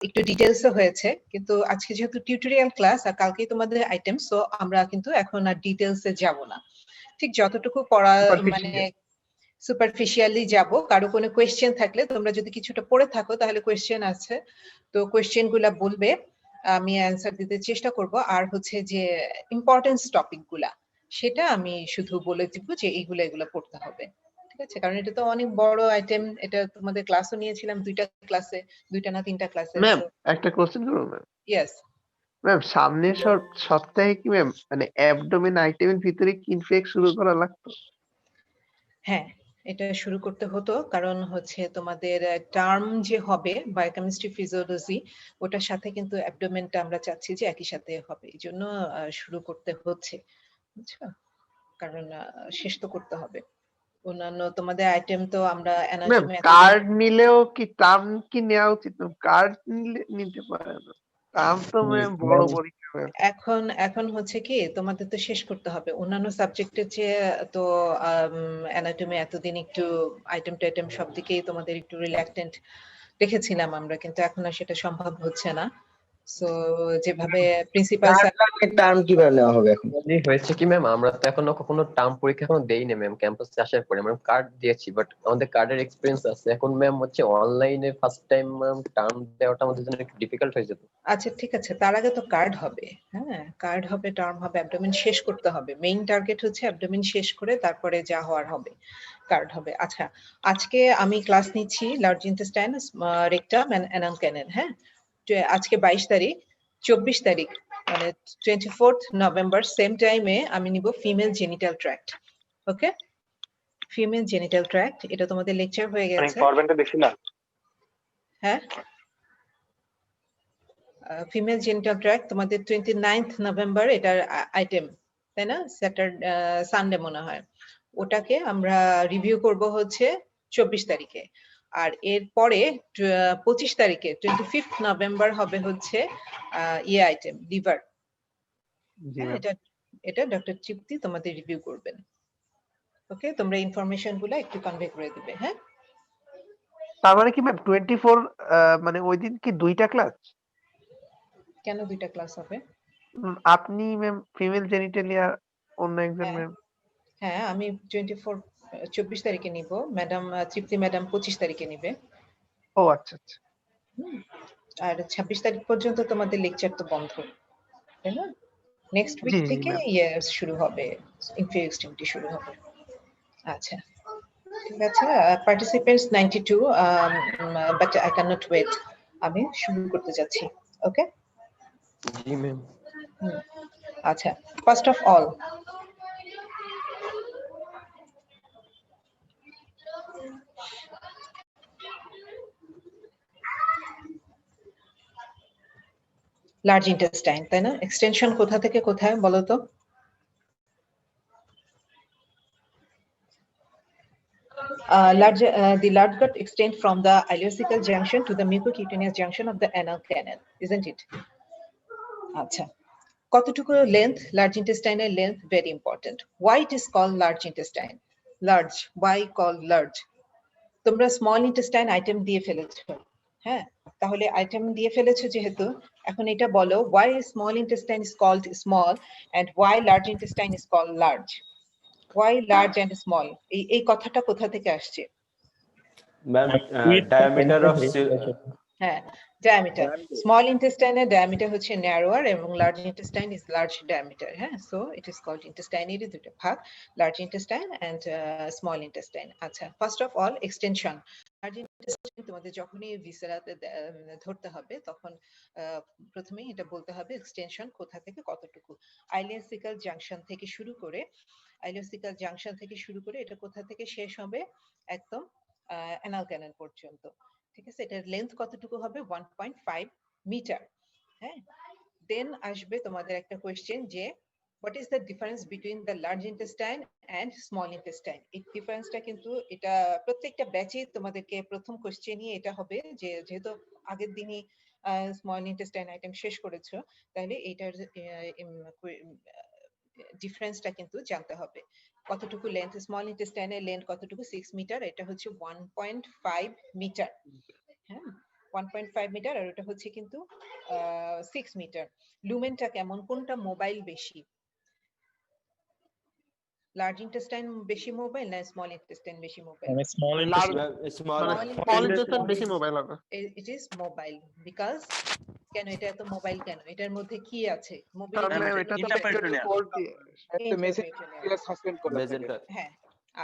একটু ডিটেইলসে হয়েছে, কিন্তু আজকে যেহেতু টিউটোরিয়াল ক্লাস আর কালকেই তোমাদের আইটেম, সো আমরা কিন্তু এখন আর ডিটেইলসে যাব না। ঠিক যতটুকু পড়া মানে সুপারফিশিয়ালি যাব। কারো কোনো কোয়েশ্চেন থাকলে, তোমরা যদি কিছুটা পড়ে থাকো তাহলে কোয়েশ্চেন আছে, তো কোয়েশ্চেন গুলা বলবে, আমি অ্যান্সার দিতে চেষ্টা করব। আর হচ্ছে যে ইম্পর্টেন্স টপিক গুলা, সেটা আমি শুধু বলে দিব যে এগুলো পড়তে হবে। ঠিক আছে, কারণ এটা তো অনেক বড় আইটেম। এটা তোমাদের ক্লাসও নিয়েছিলাম, 2টা ক্লাসে, 2টা না 3টা ক্লাসে। ম্যাম একটা কোশ্চেন করব ম্যাম। ইয়েস ম্যাম সামনের সপ্তাহে কি ম্যাম মানে অ্যাবডোমেন আইটেমের ভিতরে কি ইনফেক্ট শুরু করা লাগতো? হ্যাঁ, এটা শুরু করতে হতো, কারণ হচ্ছে তোমাদের টার্ম যে হবে বায়োকেমিস্ট্রি ফিজিওলজি, ওটার সাথে কিন্তু অ্যাবডোমেনটা আমরা চাচ্ছি যে একই সাথে হবে, এই জন্য শুরু করতে হচ্ছে, বুঝছো? কারণ শেষ তো করতে হবে। অন্যান্য তোমাদের আইটেম তো আমরা ম্যাম অ্যানাটমি এতদিন কার্ড নিলেও কি টার্ম কি নেওয়া উচিত? কার্ড নিতে পারে না, টার্ম তো ম্যাম বড় পরীক্ষা ম্যাম। এখন হচ্ছে কি, তোমাদের তো শেষ করতে হবে অন্যান্য সাবজেক্টের চেয়ে। তো অ্যানাটমি এতদিন একটু আইটেম টাইটেম সব দিকেই তোমাদের একটু রিল্যাক্টেন্ট রেখেছিলাম আমরা, কিন্তু এখন আর সেটা সম্ভব হচ্ছে না। সো যেভাবে প্রিন্সিপাল স্যার টার্ম কিভাবে নেওয়া হবে এখন? হয়েছে কি ম্যাম, আমরা তো এখনো কখনো টার্ম পরীক্ষা এখনো দেইনি ম্যাম। ক্যাম্পাসে আসার পরে আমরা কার্ড দিয়েছি, বাট আমাদের কার্ডের এক্সপেরিয়েন্স আছে। এখন ম্যাম হচ্ছে অনলাইনে ফার্স্ট টাইম ম্যাম টার্ম দেওয়াটা আমাদের জন্য একটু ডিফিকাল্ট হয়ে যেত। আচ্ছা ঠিক আছে, তার আগে তো কার্ড হবে। হ্যাঁ, কার্ড হবে, টার্ম হবে, অ্যাবডোমেন শেষ করতে হবে। মেইন টার্গেট হচ্ছে অ্যাবডোমেন শেষ করে তারপরে যা হওয়ার হবে, কার্ড হবে। আচ্ছা, আজকে আমি ক্লাস নিচ্ছি large intestine, rectum and anal canal. হ্যাঁ, আজকে 22 তারিখ, 24 তারিখ মানে 24th নভেম্বর সেম টাইমে আমি নিব ফিমেল জেনিটাল ট্র্যাক্ট। ওকে, ফিমেল জেনিটাল ট্র্যাক্ট, এটা তোমাদের লেকচার হয়ে গেছে। ফরম্যাটটা দেখি না। হ্যাঁ, ফিমেল জেনিটাল ট্র্যাক্ট তোমাদের 29th নভেম্বর এটার আইটেম, তাই না? সানডে মনে হয়। ওটাকে আমরা রিভিউ করব হচ্ছে 24 তারিখে। আর এরপরে 25 তারিখে 25th নভেম্বর হবে হচ্ছে আইটেম লিভার। এটা ডক্টর তৃপ্তি তোমাদের রিভিউ করবেন। ওকে, তোমরা ইনফরমেশন গুলো একটু কনভে করে দিবে। হ্যাঁ, তার মানে কি ম্যাম 24 মানে ওই দিন কি 2টা ক্লাস? কেন 2টা ক্লাস হবে? আপনি ম্যাম ফিমেল জেনিটালিয়া, অন্য একজন ম্যাম। হ্যাঁ, আমি 24 তারিখে নিব, ম্যাডাম তৃপ্তি ম্যাডাম 25 তারিখে নিবে। ও আচ্ছা আচ্ছা। আর 26 তারিখ পর্যন্ত তোমাদের লেকচার তো বন্ধ, তাই না? নেক্সট উইক জি জি থেকে ম্যাম। শুরু হবে, ইনফিউ এক্সট্রিমিটি শুরু হবে। আচ্ছা ঠিক আছে, participants 92, but I can not wait. আমি শুরু করতে যাচ্ছি। ওকে জি ম্যাম। আচ্ছা, first of all large intestine, তাই না? এক্সটেনশন কোথা থেকে কোথায় বলো তো? The large gut extends from the ileocecal junction to the mucocutaneous junction of the anal canal, isn't it? আচ্ছা, কতটুকু লেন্থ লার্জ ইন্টেস্টাইনের length? Very important. Why it is called large intestine? Large, why called large? তোমরা small intestine item দিয়ে ফেলেছো। হ্যাঁ, তাহলে item দিয়ে ফেলেছো যেহেতু, এখন এটা বলো, why small intestine is called small and why large intestine is called large? Why large and small? এই কথাটা কোথা থেকে আসছে? ম্যাম ডায়ামিটার অফ হ্যাঁ, ডায়ামিটার। স্মল ইন্টেস্টাইনের ডায়ামিটার হচ্ছে ন্যারোয়ার এবং large intestine is large diameter. হ্যাঁ, সো ইট ইজ কল্ড ইন্টেস্টাইনেরই দুটো ভাগ, large intestine and small intestine. আচ্ছা, first of all extension. Large intestine তোমাদের যখনই ভিসেরাতে ধরতে হবে তখন প্রথমেই এটা বলতে হবে এক্সটেনশন কোথা থেকে কতটুকু। আইলিয়াসিক্যাল জাংশন থেকে শুরু করে, এটা কোথা থেকে শেষ হবে? একদম অ্যানাল ক্যানাল পর্যন্ত। ঠিক আছে, এটার লেন্থ কতটুকু হবে? 1.5 মিটার। হ্যাঁ, দেন আসবে তোমাদের একটা কোয়েশ্চেন যে what is the difference between the large intestine and small intestine. এই ডিফারেন্সটা কিন্তু এটা প্রত্যেকটা ব্যাচে তোমাদেরকে প্রথম কোয়েশ্চেনই এটা হবে, যে যেহেতু আগের দিনই স্মল ইন্টেস্টাইন আইটেম শেষ করেছো, তাহলে এইটার ডিফারেন্সটা কিন্তু জানতে হবে। কতটুকু লেন্থ স্মল ইন্টেস্টাইনের লেন্থ কতটুকু? 6 মিটার, এটা হচ্ছে 1.5 মিটার। হ্যাঁ, 1.5 মিটার আর ওটা হচ্ছে কিন্তু 6 মিটার। লুমেনটা কেমন, কোনটা মোবাইল বেশি? লার্জ ইন্টেস্টাইন বেশি মোবাইল না স্মল ইন্টেস্টাইন বেশি mobile? Small large small small intestine বেশি মোবাইল হবে। ইট ইজ মোবাইল বিকজ কেন এটা এত মোবাইল কেন? এটার মধ্যে কি আছে? কারণ এটা তো ব্যাকটেরিয়াল কোড দিয়ে একটা মেসেজ সাসপেন্ড করা থাকে। messenger হ্যাঁ,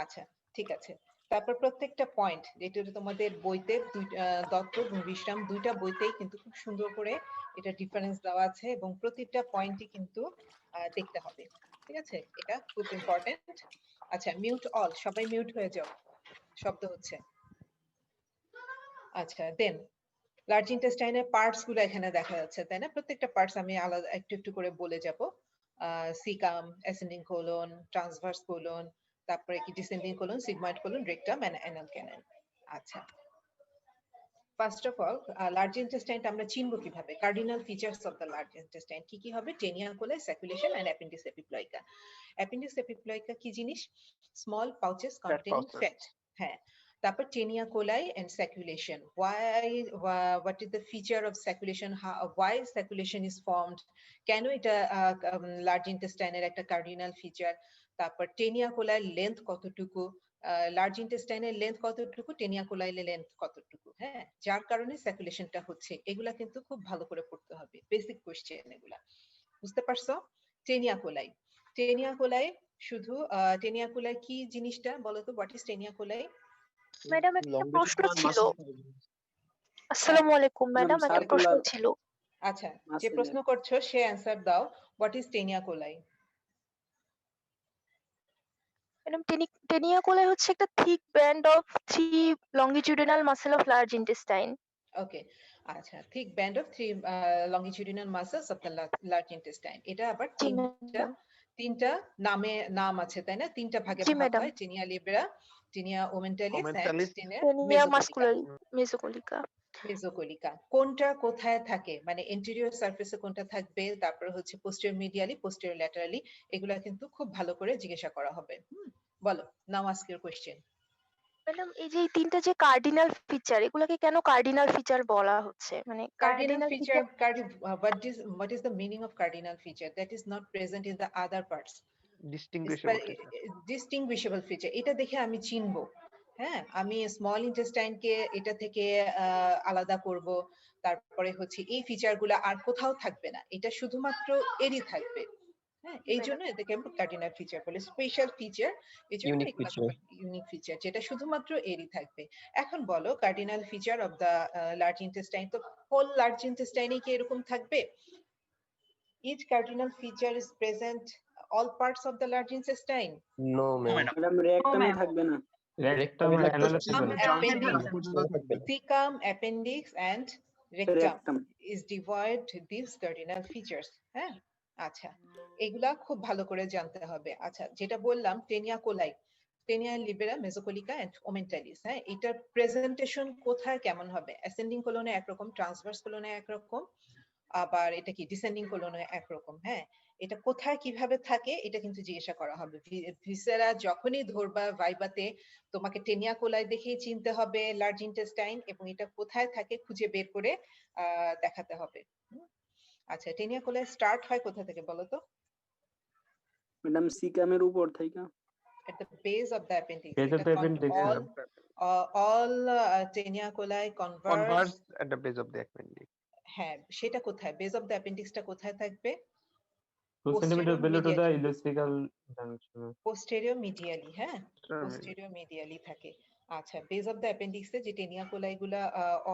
আচ্ছা ঠিক আছে। তারপর প্রত্যেকটা পয়েন্ট যেটা তোমাদের বইতে দত্ত এবং বিশ্রাম দুইটা বইতেই কিন্তু খুব সুন্দর করে এটা ডিফারেন্স দেওয়া আছে এবং প্রতিটা পয়েন্টই কিন্তু দেখতে হবে। ঠিক আছে, এটা খুব ইম্পর্টেন্ট। আচ্ছা, মিউট অল, সবাই মিউট হয়ে যাও, শব্দ হচ্ছে। আচ্ছা, দেন লার্জ ইন্টেস্টাইনের পার্টস গুলো এখানে দেখা যাচ্ছে, তাই না? প্রত্যেকটা পার্টস আমি আলাদা একটু একটু করে বলে যাব। Caecum, ascending colon, transverse colon, তারপরে কি descending colon, sigmoid colon, rectum and anal canal. আচ্ছা, ফার্স্ট অফ অল লার্জ ইন্টেস্টাইনটা আমরা চিনব কিভাবে? Cardinal features of the large intestine কি কি হবে? Taenia coli, sacculation and appendix epiploica. Appendix epiploica কি জিনিস? Small pouches containing pouches. Fat. হ্যাঁ, তারপর taenia coli and sacculation. What is the feature of circulation? Why circulation is formed? কেন এটা large ইন্টেস্টাইনের একটা কার্ডিনাল ফিচার? তারপর টেনিয়া কোলাই লেন্থ কতটুকু, large ইন্টেস্টাইনের লেন্থ কতটুকু, টেনিয়া কোলাইলের লেন্থ কতটুকু, হ্যাঁ, যার কারণে সার্কুলেশনটা হচ্ছে। এগুলা কিন্তু খুব ভালো করে পড়তে হবে, বেসিক কোশ্চেন এগুলা। বুঝতে পারছো? টেনিয়া কোলাই, টেনিয়া কোলাই শুধু টেনিয়া কোলাই কি জিনিসটা বলো তো? What is taenia coli? Madam একটা প্রশ্ন ছিল। আসসালামু আলাইকুম ম্যাডাম, একটা প্রশ্ন ছিল। আচ্ছা, যে প্রশ্ন করছো সে অ্যানসার দাও। What is taenia coli? Madam taenia coli হচ্ছে একটা thick band of 3 longitudinal muscle of large intestine. Okay, আচ্ছা, thick band of 3 longitudinal muscles of the large intestine. এটা আবার জি তিনটা নাম আছে, তাই না? তিনটা ভাগে জি ভাগ ম্যাডাম। হয়, taenia libera, taenia omentalis and Omenthalis, taenia taenia muscular mesocolica. Mesocolica. কোনটা কোথায় থাকে, মানে এন্টেরিয়র সারফেসে কোনটা থাকবে, তারপর হচ্ছে পোস্টেরিয়র মিডিয়ালি, পোস্টেরিয়র ল্যাটারালি, এগুলা কিন্তু খুব ভালো করে জিজ্ঞাসা করা হবে। বলো, নাও আস্ক ইওর কোশ্চেন। ম্যাডাম এই যে এই তিনটা যে কার্ডিনাল ফিচার, এগুলাকে কেন কার্ডিনাল ফিচার বলা হচ্ছে? মানে Cardinal cardinal feature, what is the meaning of cardinal feature that is not present in the other parts? Distinguishable feature. Distinguishable feature, এটা দেখে আমি চিনবো। হ্যাঁ, আমি স্মল ইন্টেস্টাইন কে এটা থেকে আলাদা করব। তারপরে হচ্ছে এই ফিচার গুলা আর কোথাও থাকবে না, এটা শুধুমাত্র এরই থাকবে। হ্যাঁ, এই জন্য এটাকে আমরা কার্ডিনাল ফিচার বলি, স্পেশাল ফিচার। এই জন্য Unique feature. ইউনিক ফিচার, যেটা শুধুমাত্র এরই থাকবে। এখন বলো, cardinal feature of the large intestine, তো হোল লার্জ ইন্টেস্টাইনে কি এরকম থাকবে? Each cardinal feature is present all parts of the large intestine. No, ma'am. Madam রেকটামে থাকবে না। rectum Cecum, appendix and rectum rectum is devoid these cardinal features. হ্যাঁ, আচ্ছা, এগুলা খুব ভালো করে জানতে হবে। আচ্ছা, যেটা বললাম টেনিয়া কোলাই, টেনিয়া লিবেরা, মেসোকলিকা এন্ড ওমেন্টালিস। হ্যাঁ, এটার প্রেজেন্টেশন কোথায় কেমন হবে? অ্যাসেন্ডিং কোলনে একরকম, ট্রান্সভার্স কোলনে একরকম, আবার এটা কি ডিসেন্ডিং কোলনে একরকম। হ্যাঁ, এটা কোথায় কিভাবে থাকে এটা কিন্তু জিজ্ঞাসা করা হবে। ভিসেরা যখনই ধরবা ভাইবাতে, তোমাকে টেনিয়া কোলাই দেখেই চিনতে হবে লার্জ ইন্টেস্টাইন, এবং এটা কোথায় থাকে খুঁজে বের করে দেখাতে হবে। আচ্ছা, টেনিয়া কোলাই স্টার্ট হয় কোথা থেকে বলো তো? ম্যাডাম সিকামের উপর থেকে। At the base of the appendix. Base of the appendix, all tenia coli converge. Converge at the base of the appendix. হ্যাঁ, সেটা কোথায়? বেস অফ দ্য অ্যাপেন্ডিক্সটা কোথায় থাকবে? 2 centimeter below to the ileocecal junction. Posterior medially. হ্যাঁ, posterior medially থাকে। আচ্ছা, base of the অ্যাপেন্ডিক্সে যে taenia কোলাই গুলা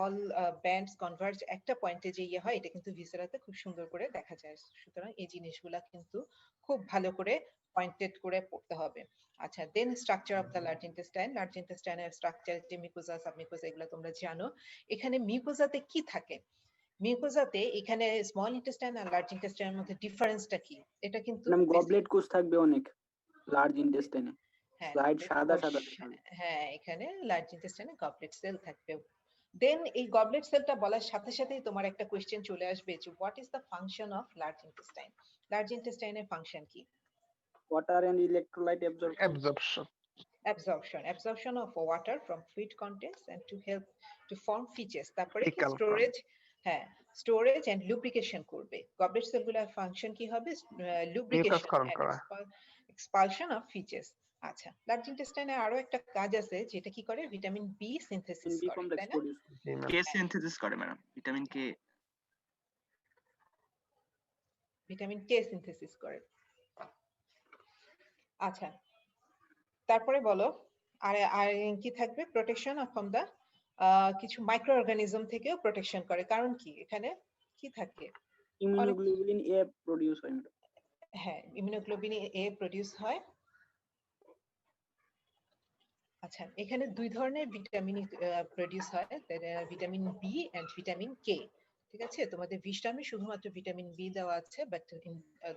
অল ব্যান্ডস কনভার্জ একটা পয়েন্টে যে ইয়ে হয়, এটা কিন্তু ভিসেরাতে খুব সুন্দর করে দেখা যায়। সুতরাং এই জিনিসগুলা কিন্তু খুব ভালো করে পয়েন্টেড করে পড়তে হবে। আচ্ছা, then structure of the large intestine. Large ইন্টেস্টাইনের স্ট্রাকচার যে মিউকোজা, সাবমিউকোজা, এগুলো তোমরা জানো। এখানে মিউকোজাতে কি থাকে? মিউকোজাতে এখানে স্মল ইন্টেস্টাইন আর লার্জ ইন্টেস্টাইনের মধ্যে ডিফারেন্সটা কি? এটা কিন্তু ম্যাডাম গবলেট কোষ থাকবে অনেক লার্জ ইন্টেস্টাইনে। হ্যাঁ, স্লাইড সাদা সাদা দেখাবে। হ্যাঁ, এখানে লার্জ ইন্টেস্টাইনে গবলেট সেল থাকবে। দেন এই গবলেট সেলটা বলার সাথে সাথেই তোমার একটা কোশ্চেন চলে আসবে যে what is the function of large intestine? Large ইন্টেস্টাইনের ফাংশন কি? Water and electrolyte absorption. absorption of water from fluid contents and to help to form features. তারপরে কি Fecal স্টোরেজ, হ্যাঁ স্টোরেজ এন্ড লুব্রিকেশন করবে। Goblet সেলগুলার function কি হবে? Lubrication নিউকাসকরণ and করা। Expulsion of features. আচ্ছা, লার্জ ইন্টেস্টাইনে আরো একটা কাজ আছে যেটা কি করে? ভিটামিন বি সিনথেসিস বি করে, কমপ্লেক্স তাই না? প্রডিউস জি ম্যাম। কে সিনথেসিস করে madam, vitamin K. Vitamin K synthesis করে। আচ্ছা, তারপরে বলো আর আর কি থাকবে? প্রোটেকশন ফ্রম দা কিছু মাইক্রো অর্গানিজম থেকেও প্রোটেকশন করে। কারণ কি এখানে কি থাকে? ইমিউনোগ্লোবুলিন এ প্রডিউস হয় ম্যাডাম। হ্যাঁ, ইমিউনোগ্লোবিন এ প্রডিউস হয়। আচ্ছা, এখানে দুই ধরনের ভিটামিন প্রডিউস হয়, vitamin B and vitamin K. ঠিক আছে, তোমাদের ভিটামিন শুধুমাত্র ভিটামিন বি দেওয়া আছে, বাট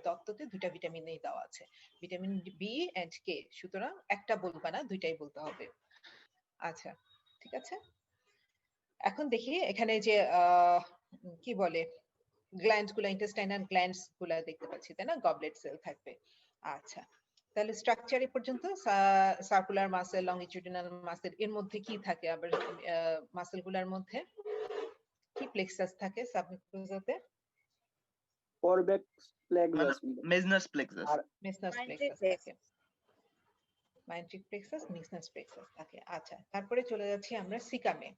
দত্ততে দুইটা ভিটামিনই দেওয়া আছে, ভিটামিন বি এন্ড কে। সুতরাং একটা বলবা না, দুইটাই বলতে হবে। আচ্ছা, ঠিক আছে। এখন দেখি এখানে যে কি বলে গ্ল্যান্ড গুলা, ইন্টেস্টাইনাল গ্ল্যান্ডস গুলা দেখতে পাচ্ছি, তাই না? গবলেট সেল থাকবে। আচ্ছা, তাহলে স্ট্রাকচার এ পর্যন্ত। সার্কুলার মাসেল, লংগিটিউডিনাল মাসেল, এর মধ্যে কি থাকে? আবার মাসেল গুলার মধ্যে কি প্লেক্সাস থাকে সাবমিউকোজাতে? কর্বেক্স প্লেক্সাস মেজনাস প্লেক্সাস। আর মেসনাস প্লেক্সাস থাকে, মাইন্ট্রিক প্লেক্সাস, মেসনাস প্লেক্সাস থাকে। আচ্ছা, তারপরে চলে যাচ্ছি আমরা সিকামে।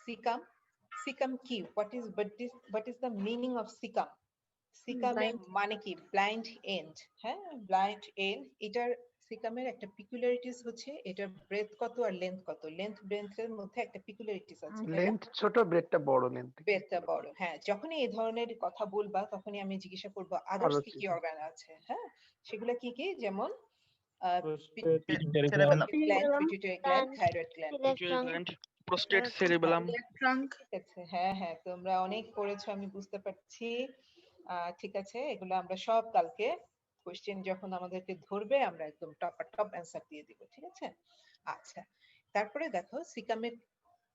সিকাম, সিকাম কি? what is the meaning of caecum? সিকামের মানে কি? Blind end. হ্যাঁ, ব্লাইন্ড এন্ড। এটার সিকামের একটা পিকুলারিটিস হচ্ছে এটার ব্রেথ কত আর লেন্থ কত। লেন্থ ব্রেথের মধ্যে একটা পিকুলারিটিস আছে, লেন্থ ছোট, ব্রেডটা বড় লেন্থ। ব্রেথটা বড়। হ্যাঁ, যখনই এই ধরনের কথা বলবা তখনই আমি জিজ্ঞাসা করব আদার্স কি কি অর্গান আছে। হ্যাঁ, সেগুলা কি কি? যেমন pituitary gland, thyroid gland, prostate, cerebellum. ঠিক আছে। হ্যাঁ হ্যাঁ, তোমরা অনেক পড়েছো আমি বুঝতে পারছি। ঠিক আছে, এগুলো আমরা সব কালকে কোশ্চেন যখন আমাদেরকে ধরবে আমরা একদম টপ অ্যান্সার দিয়ে দিব। ঠিক আছে। আচ্ছা, তারপরে দেখো সিকামের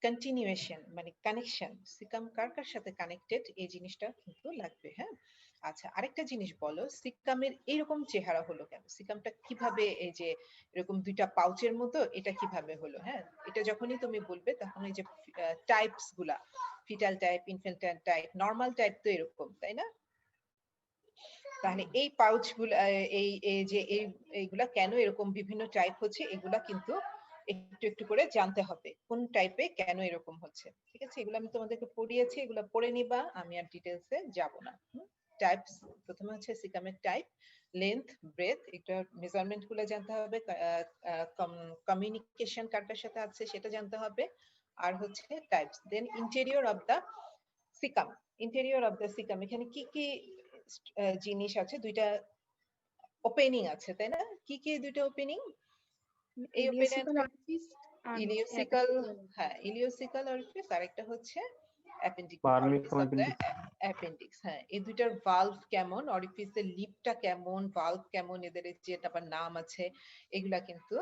কন্টিনিউয়েশন মানে কানেকশন, সিকাম কার কার সাথে কানেক্টেড এই জিনিসটা কিন্তু লাগবে। হ্যাঁ, আচ্ছা, আরেকটা জিনিস বলো, সিকামের এরকম চেহারা হলো কেন? সিকামটা কিভাবে এই যে এরকম দুইটা পাউচের মতো, এটা কিভাবে হলো? হ্যাঁ, এটা যখনই তুমি বলবে তখন এই যে টাইপস গুলা, fetal type, infantile type, normal type তো এরকম, তাই না? তাহলে এই পাউচ গুলা, এই যে এইগুলা কেন এরকম বিভিন্ন টাইপ হচ্ছে, এগুলা কিন্তু একটু একটু করে জানতে হবে কোন টাইপে কেন এরকম হচ্ছে। ঠিক আছে, এগুলো আমি তোমাদেরকে পড়িয়েছি, এগুলো পড়ে নিবা, আমি আর ডিটেলসে যাব না। টাইপস, প্রথমে হচ্ছে সিকামের টাইপ, লেন্থ, ব্রেথ, এটা মেজারমেন্ট গুলো জানতে হবে, কমিউনিকেশন কার কার সাথে আছে সেটা জানতে হবে, আর হচ্ছে types. Then interior of the caecum, interior of the caecum, এখানে কি কি জিনিস আছে? দুইটা ওপেনিং আছে, তাই না? কি কি দুইটা ওপেনিং? এই ওপেনিং ইলিওসিকাল, হ্যাঁ ইলিওসিকাল অরিফিস, আর একটা হচ্ছে অ্যাপেন্ডিক্স। হ্যাঁ, এই দুইটার ভালভ কেমন, অরিফিসের লিপটা কেমন, ভালভ কেমন, এদের যে আবার নাম আছে, এগুলা কিন্তু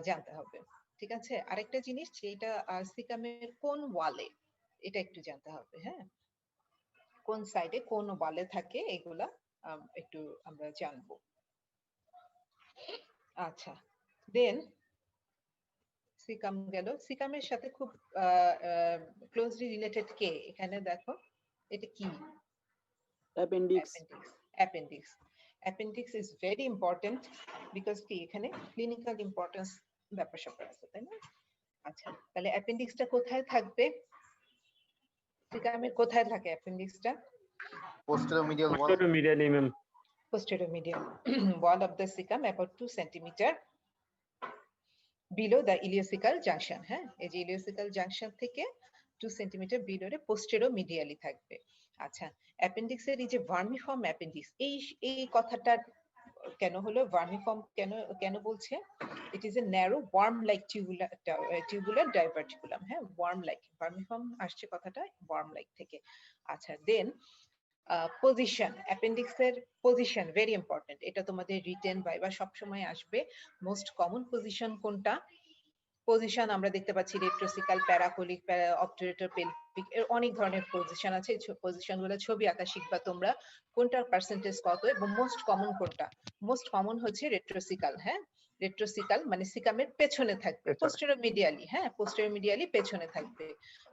জানতে হবে। ঠিক আছে, আরেকটা জিনিস যেটা সিকামের কোন ওয়ালে, এটা একটু জানতে হবে। হ্যাঁ, কোন সাইডে কোন ওয়ালে থাকে, এগুলা একটু আমরা জানবো। আচ্ছা, দেন সিকাম গেল। সিকামের সাথে খুব ক্লোজলি রিলেটেড কে? এখানে দেখো, এটা কি? Appendix. Appendix, appendix is very important because কি এখানে ক্লিনিক্যাল ইম্পর্টেন্স ব্যাপার স্যাপার আছে, তাই না? আচ্ছা, তাহলে অ্যাপেন্ডিক্সটা কোথায় থাকবে? সিকামের কোথায় থাকে অ্যাপেন্ডিক্সটা? পোস্টেরোমিডিয়াল ওয়াল। Posteriorly, ma'am. Posterior wall of the cecum about 2 centimeter below the ileocecal junction. হ্যাঁ, এই যে ileocecal junction থেকে 2 সেন্টিমিটার বিলোরে পোস্টেরোমিডিয়ালি থাকবে। আচ্ছা, অ্যাপেন্ডিক্সের এই যে ভার্মিফর্ম অ্যাপেন্ডিক্স, এই কথাটা কেন হলো? ভার্মিফর্ম কেন বলছে? It is a narrow worm like tubular diverticulum. হ্যাঁ, ওয়ার্ম লাইক, ভার্মিফর্ম আসছে কথাটা ওয়ার্ম লাইক থেকে। আচ্ছা, দেন পজিশন, অ্যাপেন্ডিক্সের পজিশন ভেরি ইম্পর্টেন্ট, এটা তোমাদের রিটেন ভাইবা সবসময় আসবে। মোস্ট কমন পজিশন কোনটা? পজিশন আমরা দেখতে পাচ্ছি রেট্রোসিকাল, প্যারাকোলিক, অবটুরেটর, পেলভিক, এর অনেক ধরনের পজিশন আছে। পজিশন গুলো ছবি আঁকা শিখবা তোমরা, কোনটার পার্সেন্টেজ কত এবং মোস্ট কমন কোনটা? মোস্ট কমন হচ্ছে রেট্রোসিকাল। হ্যাঁ, রেট্রোসিকাল মানে সিকামের পেছনে থাকবে, পেছনে। পোস্টেরোমিডিয়ালি, হ্যাঁ পোস্টেরোমিডিয়ালি পেছনে থাকবে।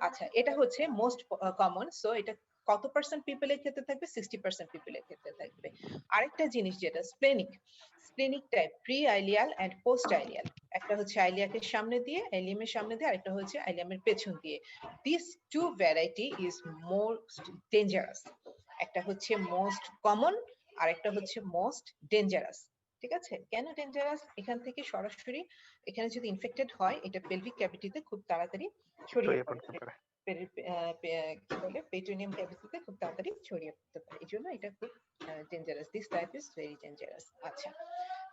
আচ্ছা, এটা হচ্ছে মোস্ট কমন, সো এটা কত পার্সেন্ট পিপলের ক্ষেত্রে থাকবে? 60% পিপলের ক্ষেত্রে থাকবে। আরেকটা জিনিস যেটা splenic, splenic type pre ileal and post ileal, একটা হচ্ছে আইলিয়াকে সামনে দিয়ে, আইলিয়ামের সামনে দিয়ে, আরেকটা হচ্ছে আইলিয়ামের পেছন দিয়ে। This two variety is most dangerous, একটা হচ্ছে মোস্ট কমন আর একটা হচ্ছে মোস্ট ডেঞ্জারাস। ঠিক আছে, কেন ডেঞ্জারাস? এখান থেকে সরাসরি এখানে যদি ইনফেক্টেড হয় এটা পেলভিক ক্যাভিটিতে খুব তাড়াতাড়ি ছড়িয়ে ছড়িয়ে পড়ে, পড়তে পারে। কি বলে পেট্রোনিয়াম ক্যাভিটিতে খুব তাড়াতাড়ি ছড়িয়ে পড়তে পারে, এই জন্য এটা খুব dangerous. This type is very dangerous. আচ্ছা,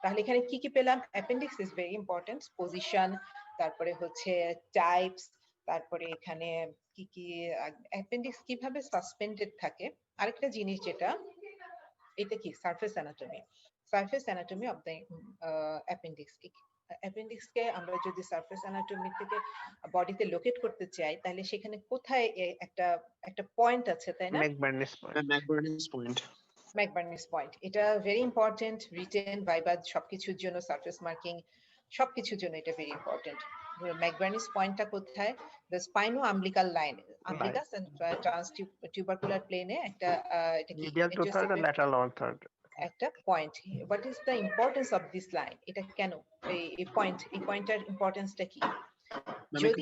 তাহলে এখানে কি কি পেলাম? Appendix is very important, position, তারপরে হচ্ছে টাইপস, তারপরে এখানে কি কি অ্যাপেন্ডিক্স কিভাবে সাসপেন্ডেড থাকে। আরেকটা জিনিস যেটা, এটা কি surface anatomy, surface anatomy of the appendix. Appendix কে আমরা যদি সারফেস অ্যানাটমি থেকে বডিতে লোকেট করতে চাই, তাহলে সেখানে কোথায় একটা একটা পয়েন্ট আছে, তাই না? ম্যাকবার্নিস পয়েন্ট। ম্যাকবার্নিস পয়েন্ট, এটা ভেরি ইম্পর্টেন্ট, রিটেন ভাইবা সবকিছুর জন্য, সারফেস মার্কিং সবকিছুর জন্য এটা ভেরি ইম্পর্টেন্ট। ম্যাকবার্নিস পয়েন্টটা কোথায়? The spino umbilical line, umbilicus and transtubercular প্লেনে একটা এটা কি মিডিয়াল টু থার্ড আর ল্যাটারাল ওয়ান থার্ড একটা point. What is the importance of this line? এটা কেন এই পয়েন্ট, এই পয়েন্টের ইম্পর্টেন্সটা কি? যদি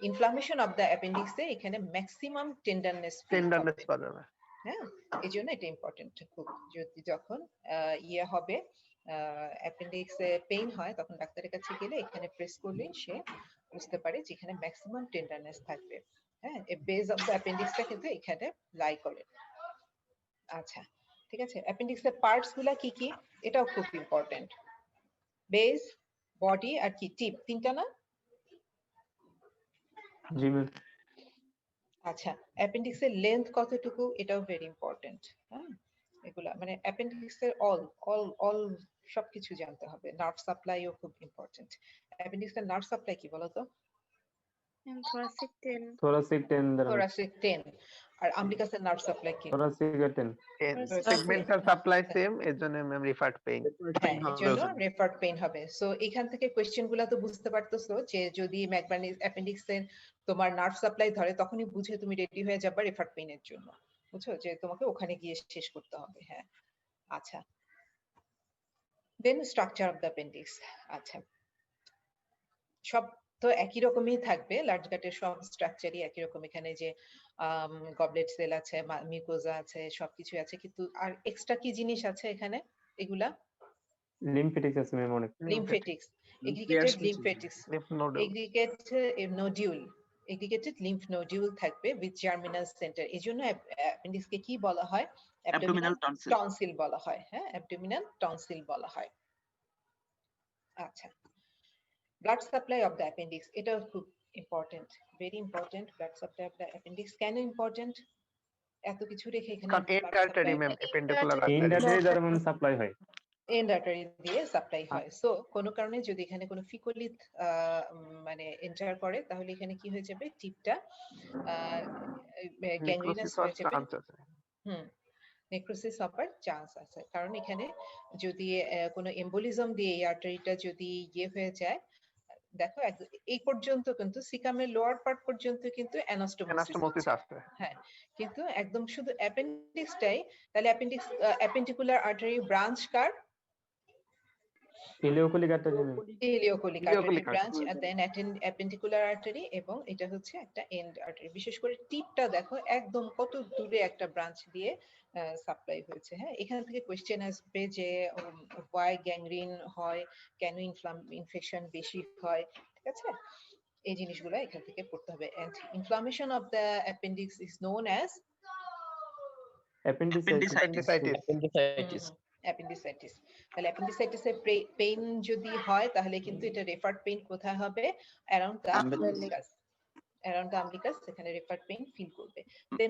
ইনফ্লামেশন অফ দ্য অ্যাপেন্ডিক্সে এখানে ম্যাক্সিমাম টেন্ডারনেস পাওয়া যাবে। হ্যাঁ, এই জন্য এটা ইম্পর্টেন্ট খুব। যদি যখন ইয়ে হবে অ্যাপেন্ডিক্সে পেইন হয়, তখন ডাক্তারের কাছে গেলে এখানে প্রেস করলে সে বুঝতে পারে যে এখানে ম্যাক্সিমাম টেন্ডারনেস থাকবে। হ্যাঁ, বেস অফ দ্য অ্যাপেন্ডিক্সটা কিন্তু এখানে লাই করে। আচ্ছা, ঠিক আছে, অ্যাপেন্ডিক্সের পার্টস গুলা কি কি এটাও খুব ইম্পর্টেন্ট। বেস, বডি আর কি টিপ, তিনটা না? জি ম্যাম। আচ্ছা, অ্যাপেন্ডিক্সের লেন্থ কতটুকু এটাও ভেরি ইম্পর্টেন্ট। হ্যাঁ, এগুলা মানে অ্যাপেন্ডিক্সের অল সবকিছু জানতে হবে। নার্ভ সাপ্লাইও খুব ইম্পর্টেন্ট। অ্যাপেন্ডিক্সের নার্ভ সাপ্লাই কি বলতো? thoracic 10 thoracic 10 দ্বারা thoracic 10। আর আম্বিকাসের নার্ভ সাপ্লাই কি? thoracic 10 সেগমেন্টাল সাপ্লাই সেম, এজন্য ম্যাম রিফার্ড পেইন। হ্যাঁ, এর জন্য রেফার্ড পেইন হবে। সো এখান থেকে কোশ্চেন গুলা তো বুঝতে পারতেছো যে যদি ম্যাকবার্নিস অ্যাপেন্ডিক্সের তোমার নার্ভ সাপ্লাই ধরে, তখনই বুঝে তুমি রেডি হয়ে যাবে রেফার্ড পেইনের জন্য, বুঝছো যে তোমাকে ওখানে গিয়ে শেষ করতে হবে। হ্যাঁ, আচ্ছা, then structure of the appendix. আচ্ছা, সব তো একই রকমই থাকবে, লার্জ গাটের সব স্ট্রাকচারই একই রকম। এখানে যে গবলেট সেল আছে, মিউকোজা আছে, সবকিছু আছে, কিন্তু আর এক্সট্রা কি জিনিস আছে এখানে? এগুলা লিম্ফেটিক্স আছে ম্যাম অনেক। লিম্ফেটিক্স, এগ্রিগেটেড লিম্ফেটিক্স, এগ্রিগেটেড লিম্ফ নোডিউল থাকবে উইথ জার্মিনাল সেন্টার। এজন্য অ্যাপেন্ডিক্সকে কি বলা হয়? অ্যাবডোমিনাল টনসিল বলা হয়। হ্যাঁ, অ্যাবডোমিনাল টনসিল বলা হয়। আচ্ছা, blood supply of the appendix, এটাও খুব important, very important. Blood supply of the appendix কেন ইম্পর্টেন্ট? এত কিছু রেখে এখানে কারণ এন্ড আর্টারি ম্যাম অ্যাপেন্ডিকুলার ইন্ডাটারি দ্বারা ম্যাম সাপ্লাই হয়, এন্ড আর্টারি দিয়ে সাপ্লাই হয়। সো কোনো কারণে যদি এখানে কোনো ফিকোলিথ মানে এন্টার করে, তাহলে এখানে কি হয়ে যাবে? টিপটা গ্যাংগ্রিনাস হয়ে যাবে। নেক্রোসিস হওয়ার চান্স আছে, কারণ এখানে যদি কোনো এম্বোলিজম দিয়ে এই আর্টারিটা যদি ইয়ে হয়ে যায়, দেখো এই পর্যন্ত কিন্তু সিকামের লোয়ার পার্ট পর্যন্ত কিন্তু অ্যানাস্টোমোসিস আছে। হ্যাঁ, কিন্তু একদম শুধু অ্যাপেন্ডিক্সটাই, তাহলে অ্যাপেন্ডিকুলার আর্টারি ব্রাঞ্চ কার? ইলিওকোলিক আর্টারি ম্যাম। ইলিওকোলিক আর্টারি ব্রাঞ্চ, আর দেন অ্যাপেন্ডিকুলার আর্টারি, এবং এটা হচ্ছে একটা এন্ড আর্টারি। বিশেষ করে টিপটা দেখো একদম কত দূরে একটা ব্রাঞ্চ দিয়ে সাপ্লাই হয়েছে। হ্যাঁ, এখান থেকে কোশ্চেন আসবে যে ওয়াই গ্যাংগ্রিন হয়, কেন ইনফেকশন বেশি হয়, ঠিক আছে? এই জিনিসগুলো এখান থেকে পড়তে হবে। And inflammation of the appendix is known as appendicitis. Appendicitis. তাহলে অ্যাপেন্ডিসাইটিসের পেইন যদি হয়, তাহলে কিন্তু এটা রেফার্ড পেইন কোথায় হবে? Around the umbilicus, around the umbilicus, সেখানে রেফার্ড পেইন ফিল করবে।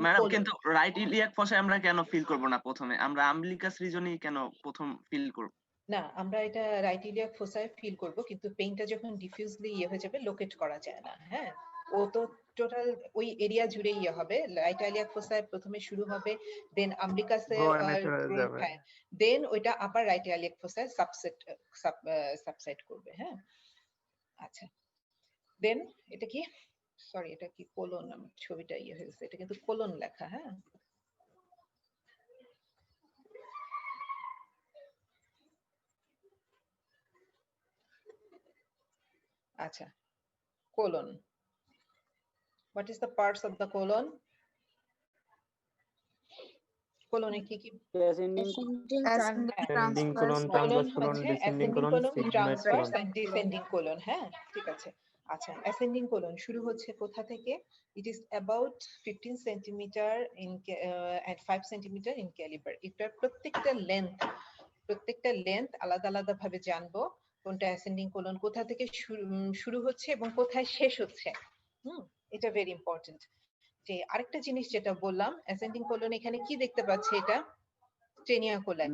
ম্যাডাম, কিন্তু রাইট ইলিয়াক ফসে আমরা কেন ফিল করব না প্রথমে? আমরা আম্বিলিকাস রিজনই কেন প্রথম ফিল করব? না, আমরা এটা রাইট ইলিয়াক ফোসায় ফিল করব, কিন্তু পেইনটা যখন ডিফিউজলি ইয়ে হয়ে যাবে, লোকেট করা যায় না। হ্যাঁ, ও তো টোটাল ওই এরিয়া জুড়ে ইয়ে হবে, রাইট ইলিয়াক ফোসা প্রথমে শুরু হবে, দেন আম্বিকাসে গ্রোয়েনে চলে যাবে। হ্যাঁ, দেন ওইটা আবার রাইট ইলিয়াক ফোসায় সাবসেট করবে। হ্যাঁ, আচ্ছা, দেন এটা কি, সরি এটা কি কোলন, ছবিটা ইয়ে হয়েছে, এটা কিন্তু কোলন লেখা। হ্যাঁ, আচ্ছা, colon. What is the parts of the colon? Colon কি কি? ascending ascending colon, Colon transverse colon, হচ্ছে descending ascending colon, colon, sigmoid transverse colon. and descending colon। হ্যাঁ, ঠিক আছে। আচ্ছা, ascending colon শুরু হচ্ছে কোথা থেকে? It is about 15 centimeter in and 5 centimeter in caliber. এটার প্রত্যেকটা লেন্থ আলাদা আলাদা ভাবে জানবো কোনটা ascending colon কোথা থেকে শুরু হচ্ছে এবং কোথায় শেষ হচ্ছে। এটা ভেরি ইম্পর্টেন্ট। যে আরেকটা জিনিস যেটা বললাম, ascending colon এখানে কি দেখতে পাচ্ছি, এটা টেনিয়া কোলাই।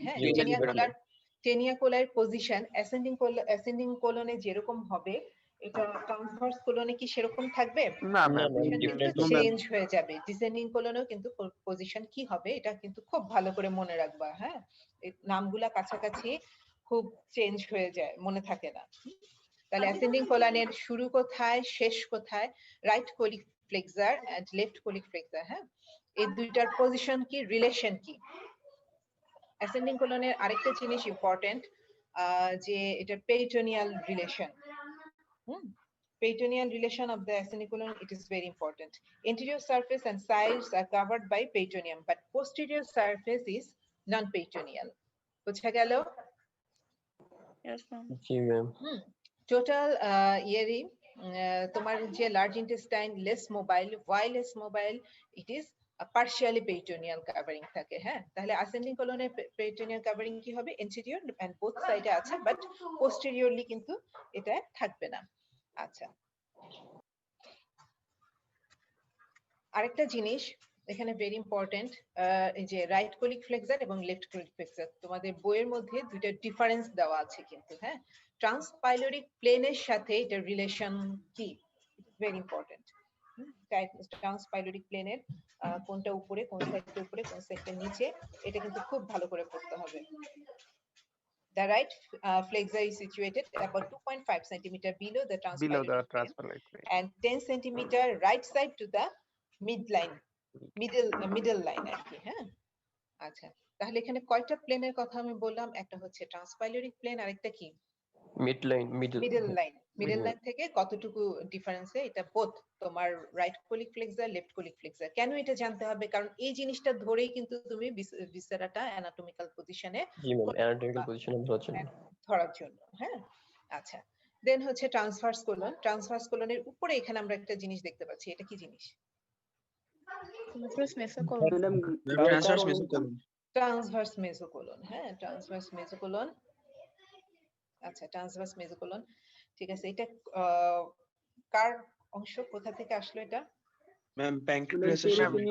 হ্যাঁ, টেনিয়া কোলাই পজিশন ascending colon-এ যেরকম হবে, এটা ট্রান্সভার্স কোলনে কি সেরকম থাকবে? না না, ম্যাম, কিন্তু চেঞ্জ হয়ে যাবে। ডিসেন্ডিং কোলনেও কিন্তু পজিশন কি হবে, এটা কিন্তু খুব ভালো করে মনে রাখবা। হ্যাঁ, এই নামগুলা কাছাকাছি খুব চেঞ্জ হয়ে যায়, মনে থাকে না। তাহলে অ্যাসেন্ডিং কোলনের শুরু কোথায়, শেষ কোথায়, right colic flexure and left colic flexure. হ্যাঁ, এই দুইটার পজিশন কি, রিলেশন কি। অ্যাসেন্ডিং কোলনের আরেকটা জিনিস ইম্পর্টেন্ট, যে এটা peritoneal relation. Peritoneal relation of the ascending colon, it is very important. Anterior surface and sides are covered by peritoneum, but posterior surface is non-peritoneal. বুঝা গেল? জি ম্যাম। টোটাল ইয়ারি তোমার যে large intestine less mobile, why less mobile? It is partially peritoneal covering থাকে। হ্যাঁ, তাহলে ascending colon এর peritoneal covering কি হবে? Anterior and both সাইডে আছে, বাট posteriorly কিন্তু এটা থাকবে না। আচ্ছা, আরেকটা জিনিস এখানে ভেরি ইম্পর্টেন্ট, এই যে রাইট কোলিক ফ্লেক্সার এবং লেফট কোলিক ফ্লেক্সার, তোমাদের বইয়ের মধ্যে দুইটা ডিফারেন্স দেওয়া আছে কিন্তু। হ্যাঁ, ট্রান্সপাইলোরিক প্লেনের সাথে এটা রিলেশন কি, ভেরি ইম্পর্টেন্ট। ট্রান্সপাইলোরিক প্লেনের কোনটা উপরে, কোন সাইডটা উপরে, কোন সাইডটা নিচে, এটা কিন্তু খুব ভালো করে পড়তে হবে। The right flexor is situated about 2.5 centimeter below the transpyloric plane and 10 centimeter right side to the middle line আর কি। হ্যাঁ, আচ্ছা, তাহলে এখানে কয়টা প্লেনের কথা আমি বললাম? একটা হচ্ছে ট্রান্সপাইলোরিক প্লেন, আরেকটা কি মিডল লাইন থেকে কতটুকু ডিফারেন্সে এটা বোথ তোমার right colic flexor, left colic flexor. কেন এটা জানতে হবে? কারণ এই জিনিসটা ধরেই কিন্তু তুমি ভিসেরাটা অ্যানাটমিক্যাল পজিশনে ধরার জন্য। হ্যাঁ, আচ্ছা, দেন হচ্ছে ট্রান্সভার্স কোলন। ট্রান্সভার্স কোলনের উপরে এখানে আমরা একটা জিনিস দেখতে পাচ্ছি, এটা কি জিনিস? ট্রান্সভার্স মেসোকোলন। হ্যাঁ, ট্রান্সভার্স মেসোকোলন। আচ্ছা, ট্রান্সভার্স মেসোকোলন, ঠিক আছে। এটা কার অংশ, কোথা থেকে আসলো এটা? ম্যাম প্যানক্রিয়াসের সামনে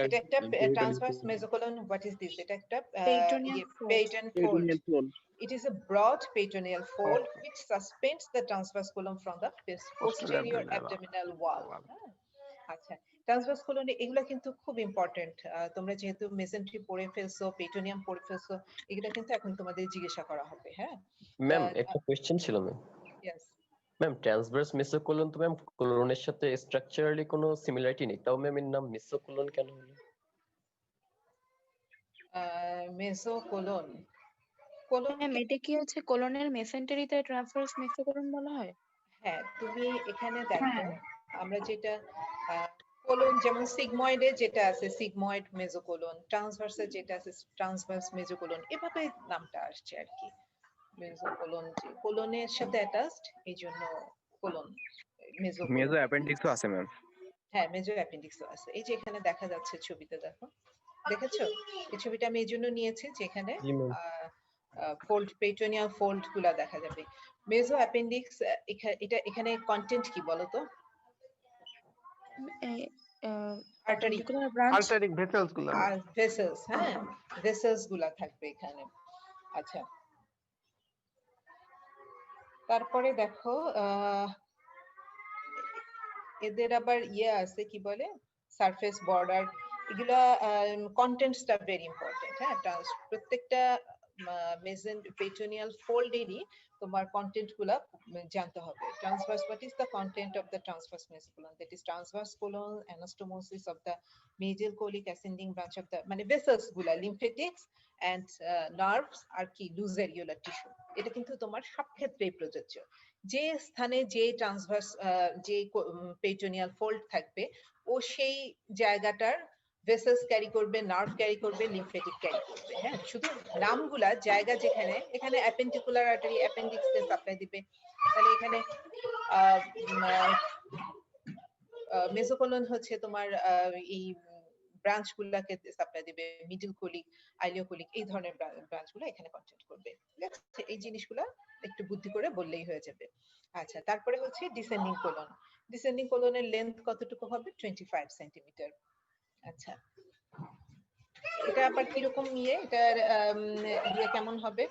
এটা একটা transverse mesocolon. What is this? এটা একটা peritoneal fold. It is a broad peritoneal fold which suspends the transverse colon from the posterior abdominal wall. আচ্ছা, ট্রান্সভার্স কোলনে এগুলা কিন্তু খুব ইম্পর্টেন্ট। তোমরা যেহেতু মেসেন্ট্রি পড়ে ফেলছো, পেরিটোনিয়াম পড়ে ফেলছো, এগুলা কিন্তু এখন তোমাদের জিজ্ঞাসা করা হবে। হ্যাঁ ম্যাম, একটা কোশ্চেন ছিল ম্যাম। ইয়েস ম্যাম, ট্রান্সভার্স মেসোকোলন তো ম্যাম কোলনের সাথে স্ট্রাকচারালি কোনো সিমিলারিটি নেই, তাও ম্যাম এর নাম মেসোকোলন কেন হলো? মেসোকোলন, এটা কি হচ্ছে কোলনের মেসেন্টারিতে ট্রান্সভার্স মেসোকোলন বলা হয়? হ্যাঁ, তুমি এখানে দেখো, আমরা যেটা কোলন যেমন সিগময়েডে যেটা আছে সিগময়েড মেসোকোলন, ট্রান্সভার্সে যেটা আছে ট্রান্সভার্স মেসোকোলন, এভাবে নামটা আসছে আর কি। মেসোকোলন যে কোলনের সাথে অ্যাটাচড, এই জন্য কোলন। মেজো অ্যাপেন্ডিক্সও আছে ম্যাম। হ্যাঁ, মেজো অ্যাপেন্ডিক্সও আছে। এই যে এখানে দেখা যাচ্ছে ছবিতে, দেখো, দেখেছো? এই ছবিটা আমি এই জন্য নিয়েছি যে এখানে ফোল্ড, পেরিটোনিয়াল ফোল্ড গুলা দেখা যাবে। মেজো অ্যাপেন্ডিক্স, এটা এখানে কন্টেন্ট কি বলো তো? আর্টারি ভেসেলস গুলো, ভেসেলস। হ্যাঁ, ভেসেলস গুলা থাকবে এখানে। আচ্ছা, তারপরে দেখো এদের আবার আছে কি বলে সারফেস বর্ডার, এগুলা কন্টেন্টসটা ভেরি ইম্পর্টেন্ট। হ্যাঁ, প্রত্যেকটা পেরিটোনিয়াল ফোল্ডেরই তোমার কন্টেন্ট গুলা জানতে হবে। Transverse, what is the content of the transverse mesocolon? That is transverse colon, anastomosis of the medial colic, ascending branch of the মানে vessels গুলা, lymphatics and nerves আর কি loose areolar tissue। এটা কিন্তু তোমার সব ক্ষেত্রেই প্রযোজ্য। যে স্থানে যে ট্রান্সভার্স যে পেরিটোনিয়াল ফোল্ড থাকবে ও সেই জায়গাটার ভেসেলস ক্যারি করবে, নার্ভ ক্যারি করবে, লিম্ফেটিক ক্যারি করবে। হ্যাঁ, শুধু নামগুলা জায়গা, যেখানে এখানে অ্যাপেন্ডিকুলার আর্টারি অ্যাপেন্ডিক্স কে সাপ্লাই দিবে, তাহলে এখানে মেসোকোলন হচ্ছে তোমার এই ব্রাঞ্চ গুলাকে সাপ্লাই দিবে, মিডল কোলিক, আইলিওকোলিক, এই ধরনের ব্রাঞ্চ গুলো এখানে কন্টেন্ট করবে। ঠিক আছে, এই জিনিসগুলা একটু বুদ্ধি করে বললেই হয়ে যাবে। আচ্ছা, তারপরে হচ্ছে ডিসেন্ডিং কোলন। ডিসেন্ডিং কোলনের লেন্থ কতটুকু হবে? 25 সেন্টিমিটার। আচ্ছা, এটা আবার কিরকম এটার কেমন হবে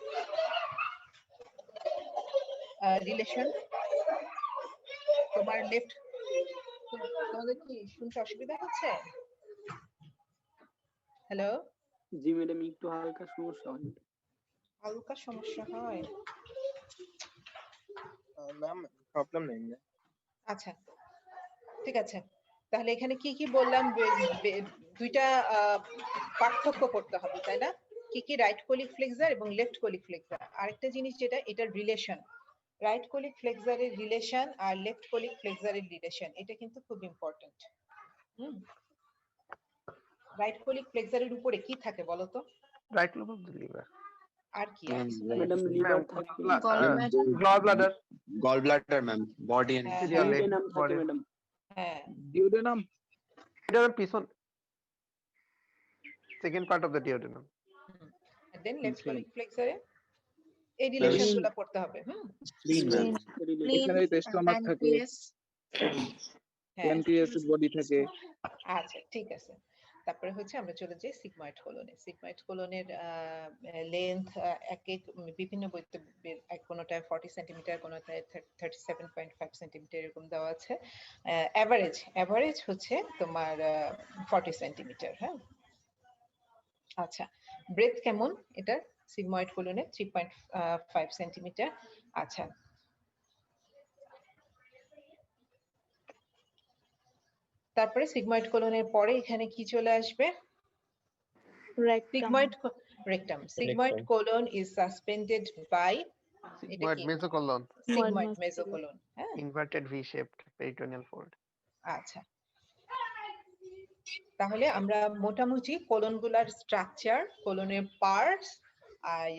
রিলেশন? তোমার লেফট, তোমাদের কি শুনতে অসুবিধা হচ্ছে? হ্যালো, জি ম্যাডাম, একটু হালকা সমস্যা হয়। হালকা সমস্যা হয়? ম্যাম প্রবলেম নেই। আচ্ছা, ঠিক আছে। তাহলে এখানে কি কি বললাম, দুইটা পার্থক্য করতে হবে, তাই না? কি কি? রাইট কোলিক ফ্লেক্সার এবং লেফট কোলিক ফ্লেক্সার। আরেকটা জিনিস যেটা, এটার রিলেশন, রাইট কোলিক ফ্লেক্সারের রিলেশন আর লেফট কোলিক ফ্লেক্সারের রিলেশন, এটা কিন্তু খুব ইম্পর্টেন্ট। রাইট কোলিক ফ্লেক্সারের উপরে কি থাকে বলো তো? Right lobe of the liver. আর কি? ম্যাডাম লিভার থাকে, gall bladder, gall bladder ma'am, body and duodenum থাকে ম্যাডাম। হ্যাঁ, ডিউডেনাম, ডিউডেনাম পিছন, second part of the duodenum. Then left colic ফ্লেক্সারে এই রিলেশনগুলো পড়তে হবে। এখানে স্টমাক থাকে, প্যানক্রিয়াস বডি থাকে। আচ্ছা, ঠিক আছে। তারপরে হচ্ছে আমরা চলে যাই সিগময়েড কোলনে। সিগময়েড কোলনের লেন্থ এক এক বিভিন্ন বইতে, কোনটায় 40 সেন্টিমিটার, কোনটায় 37.5 সেন্টিমিটার এরকম দেওয়া আছে। এভারেজ হচ্ছে তোমার 40 সেন্টিমিটার। হ্যাঁ, আচ্ছা, ব্রেথ কেমন এটা? সিগময়েড কোলনে 3.5 সেন্টিমিটার। আচ্ছা, তারপরে সিগময়েড কোলনের পরে এখানে কি চলে আসবে? Rectum. Sigmoid colon is suspended by sigmoid mesocolon, sigmoid mesocolon. হ্যাঁ, inverted V shaped peritoneal fold. আচ্ছা, তাহলে আমরা মোটামুটি কোলনগুলার স্ট্রাকচার, কোলনের পার্টস আর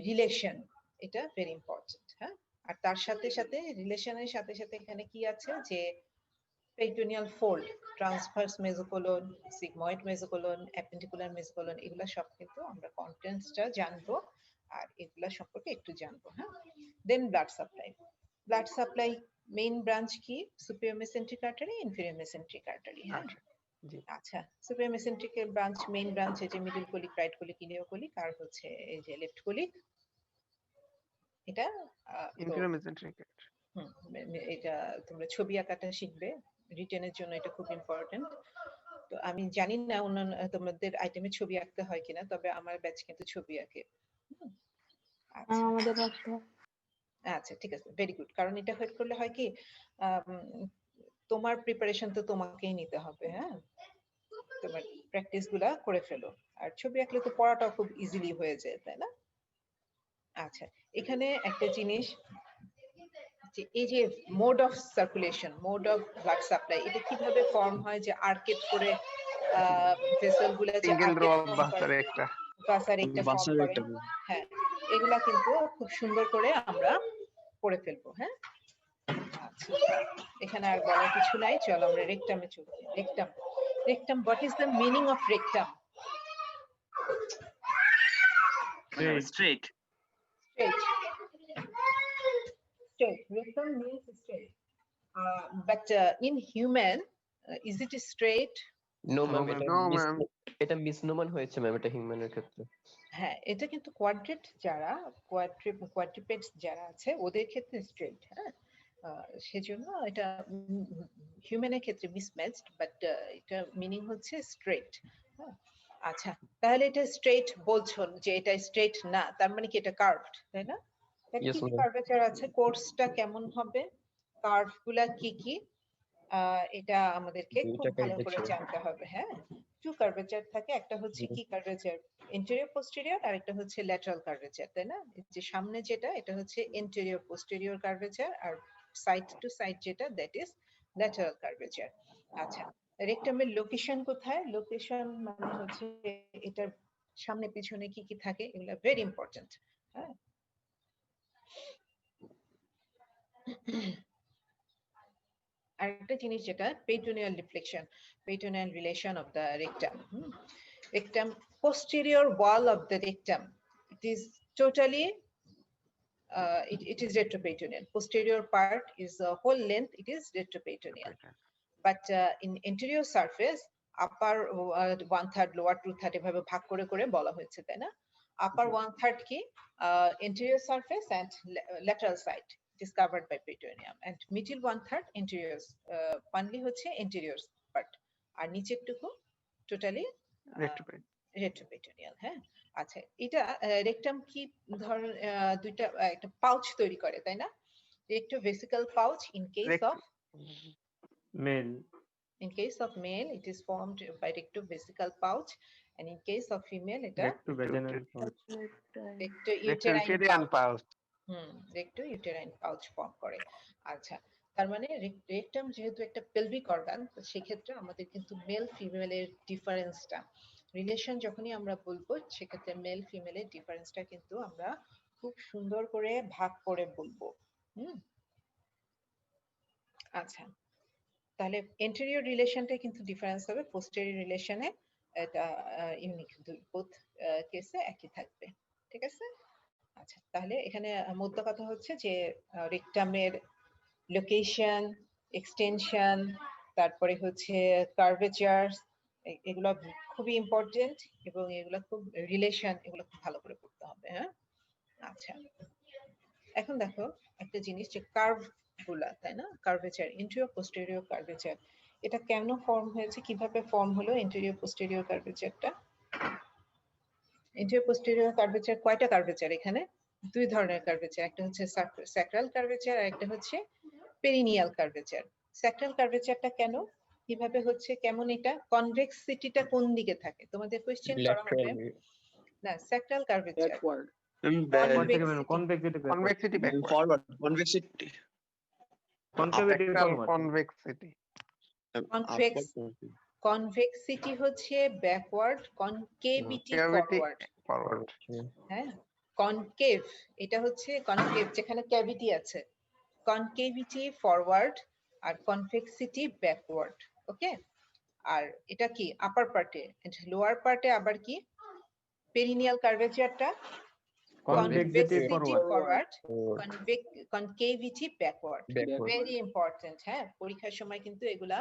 রিলেশন, এটা ভেরি ইম্পর্টেন্ট। হ্যাঁ, আর তার সাথে সাথে রিলেশনের সাথে সাথে এখানে কি আছে যে peritoneal fold, transverse mesocolon, sigmoid mesocolon, appendicular mesocolon, এগুলা সব কিন্তু আমরা কন্টেন্টসটা জানবো আর এগুলা সম্পর্কে একটু জানবো। হ্যাঁ, then blood supply. Blood supply main branch কি? Superior mesenteric artery, inferior mesenteric artery. হ্যাঁ, আচ্ছা, superior mesenteric branch, main branch এই যে middle colic, right colic, ileocolic, আর হচ্ছে এই যে লেফট কোলিক। এটা ইনফেরিয়র মেসেন্ট্রিক। এটা তোমরা ছবি আঁকাটা শিখবে, রিটেনের জন্য এটা খুব ইম্পর্টেন্ট। তো আমি জানি না অন্যান্য তোমাদের আইটেমে ছবি আঁকতে হয় কিনা, তবে আমার ব্যাচ কিন্তু ছবি আঁকে। আচ্ছা, ঠিক আছে, ভেরি গুড। কারণ এটা হেল্প করলে হয় কি, তোমার প্রিপারেশন তো তোমাকেই নিতে হবে। হ্যাঁ, তোমার প্র্যাকটিস গুলা করে ফেলো, আর ছবি আঁকলে তো পড়াটাও খুব ইজিলি হয়ে যায়, তাই না? আচ্ছা, এখানে একটা জিনিস, এই যে mode of circulation, mode of blood supply, এটা কিভাবে ফর্ম হয়, যে আর্কেট করে ভেসেল গুলা যে সিঙ্গেল রো অফ বাসার একটা ফর্ম করে। হ্যাঁ, এগুলা কিন্তু খুব সুন্দর করে আমরা পড়ে ফেলবো। হ্যাঁ, আচ্ছা, এখানে আর বলার কিছু নাই, চলো আমরা রেকটামে চলে যাই। Rectum, what is the meaning of rectum? Straight. Rectum means straight. But in human, is it straight? No ma'am, No, ma'am. এটা মিসনোমান হয়েছে ম্যাম, এটা হিউম্যানের ক্ষেত্রে। হ্যাঁ, এটা কিন্তু কোয়াড্রিপেডস যারা আছে ওদের ক্ষেত্রে স্ট্রেট। হ্যাঁ, সেজন্য এটা হিউম্যানের ক্ষেত্রে মিসম্যাচড, বাট এটা মিনিং হচ্ছে স্ট্রেট। আচ্ছা, তাহলে এটা স্ট্রেট বলছো যে এটা স্ট্রেট না, তার মানে কি এটা কার্ভড, তাই না? Yes, কি ma'am. কার্ভেচার আছে, কোর্সটা কেমন হবে, কার্ভ গুলা কি কি, এটা আমাদেরকে খুব দুইটা ভালো কার্ভেচার করে ছিল। জানতে হবে। হ্যাঁ, টু কার্ভেচার থাকে, একটা হচ্ছে কি কার্ভেচার, ইন্টেরিয়র পোস্টেরিয়র, আর একটা হচ্ছে ল্যাটারাল কার্ভেচার, তাই না? যে সামনে যেটা এটা হচ্ছে ইন্টেরিয়র পোস্টেরিয়র কার্ভেচার, আর সাইড টু সাইড যেটা দ্যাট ইজ ল্যাটারাল কার্ভেচার। আচ্ছা, রেকটামের লোকেশন কোথায়? লোকেশন মানে হচ্ছে এটার সামনে পিছনে কি কি থাকে, এগুলো ভেরি ইম্পর্টেন্ট। হ্যাঁ, আরেকটা জিনিস যেটা peritoneal reflection, peritoneal relation of the rectum. Rectum, posterior wall of the rectum, it is totally it is retroperitoneal. Posterior part is whole length, it is retroperitoneal. But in anterior surface, upper 1/3, lower 2/3 এভাবে ভাগ করে করে বলা হয়েছে, তাই না? Upper 1/3 কি anterior surface and lateral side, it is covered by peritoneum, and middle 1/3 anterior Panoli হচ্ছে anterior part, আর নিচেরটুকু টোটালি রেট্রোপেরিটোনিয়াল। হ্যাঁ, আচ্ছা, এটা রেকটাম কি ধরনের দুইটা একটা পাউচ তৈরি করে, তাই না? রেক্টোভেসিকল pouch in case of male. In case of male, it is formed by rectovesical pouch, and in case of female, এটা Rectovaginal pouch. rectouterine pouch. rectouterine pouch form করে। আচ্ছা, তার মানে রেকটাম যেহেতু একটা পেলভিক অর্গান, তো সেক্ষেত্রে আমাদের কিন্তু মেল ফিমেলের ডিফারেন্সটা, রিলেশন যখনই আমরা বলবো সেক্ষেত্রে মেল ফিমেলের ডিফারেন্সটা কিন্তু আমরা খুব সুন্দর করে ভাগ করে বলবো। আচ্ছা, তাহলে এন্টেরিয়র রিলেশনটা কিন্তু ডিফারেন্স হবে, পোস্টেরিয়র রিলেশনে এটা ইউনিক, বোথ কেসে একই থাকবে। ঠিক আছে? আচ্ছা, তাহলে এখানে মোদ্দা কথা হচ্ছে যে রেকটামের লোকেশন, এক্সটেনশন, তারপরে হচ্ছে কার্ভেচার, এগুলো খুবই ইম্পর্টেন্ট, এবং এগুলো খুব রিলেশন, এগুলো খুব ভালো করে পড়তে হবে। হ্যাঁ, আচ্ছা, এখন দেখো একটা জিনিস যে কার্ভ গুলা, তাই না? কার্ভেচার, ইন্টেরিয়র পোস্টেরিয়র কার্ভেচার, এটা কেন ফর্ম হয়েছে, কিভাবে ফর্ম হলো ইন্টেরিয়র পোস্টেরিয়র কার্ভেচারটা? ইন্টেরিয়র পোস্টেরিয়র কার্ভেচার কয়টা কার্ভেচার? এখানে দুই ধরনের কার্ভেচার, একটা হচ্ছে স্যাক্রাল কার্ভেচার, আর একটা হচ্ছে পেরিনিয়াল কার্ভেচার। স্যাক্রাল কার্ভেচারটা কেন, কিভাবে হচ্ছে, কেমন এটা, কনভেক্সিটিটা কোন দিকে থাকে? তোমাদের কোশ্চেন করা হবে না, sacral curvature backward convexity backward, Forward. Convexity. Concavity forward. convexity convexity হচ্ছে ব্যাকওয়ার্ড, কনকেভিটি ফরওয়ার্ড। forward. হ্যাঁ, কনকেভ এটা হচ্ছে কনকেভ, যেখানে ক্যাভিটি আছে, কনকেভিটি ফরওয়ার্ড, আর কনভেক্সিটি ব্যাকওয়ার্ড। ওকে, আর এটা কি আপার পার্টে, লোয়ার পার্টে আবার কি perineal কার্ভেচারটা convexity forward, concavity backward. Very important. হ্যাঁ, পরীক্ষার সময় কিন্তু এগুলা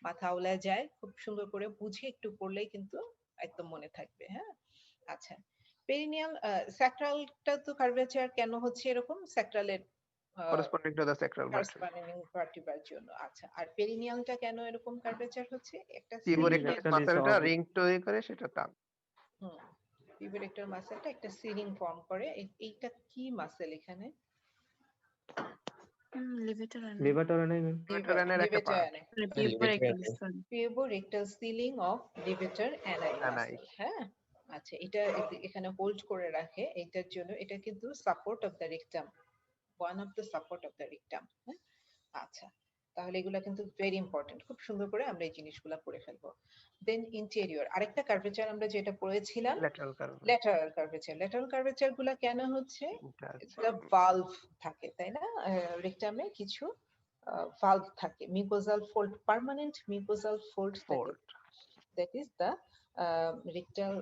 মাথা আওলায় যায়, খুব সুন্দর করে বুঝে একটু পড়লেই কিন্তু একদম মনে থাকবে। হ্যাঁ, আচ্ছা, পেরিনিয়াল স্যাক্রালটা তো কার্ভেচার কেন হচ্ছে এরকম, স্যাক্রালের corresponding to the sacral vertebra, corresponding vertebra জন্য। আচ্ছা, আর পেরিনিয়ালটা কেন এরকম কার্ভেচার হচ্ছে, একটা tubercular মাসেলটা রিং তৈরি করে, সেটা টান। পিউবেরেক্টর মাসেলটা একটা সিরিং ফর্ম করে। এইটা কি মাসেল এখানে? পিউবোরেক্টাল সিলিং অফ লিভেটর অ্যানাই। হ্যাঁ, আচ্ছা, এটা এখানে হোল্ড করে রাখে, এটার জন্য এটা কিন্তু support of the rectum, one of the support of the rectum. হ্যাঁ, আচ্ছা, তাহলে এগুলা কিন্তু ভেরি ইম্পর্টেন্ট, খুব সুন্দর করে আমরা এই জিনিসগুলা পড়ে ফেলবো। দেন ইন্টেরিয়র, আরেকটা কার্ভেচার আমরা যেটা পড়েছিলাম ল্যাটারাল কার্ভেচার। ল্যাটারাল কার্ভেচার গুলা কেন হচ্ছে, এটা ভালভ থাকে, তাই না? রেকটামে কিছু ভালভ থাকে, mucosal fold, permanent mucosal fold থাকে, that is the rectal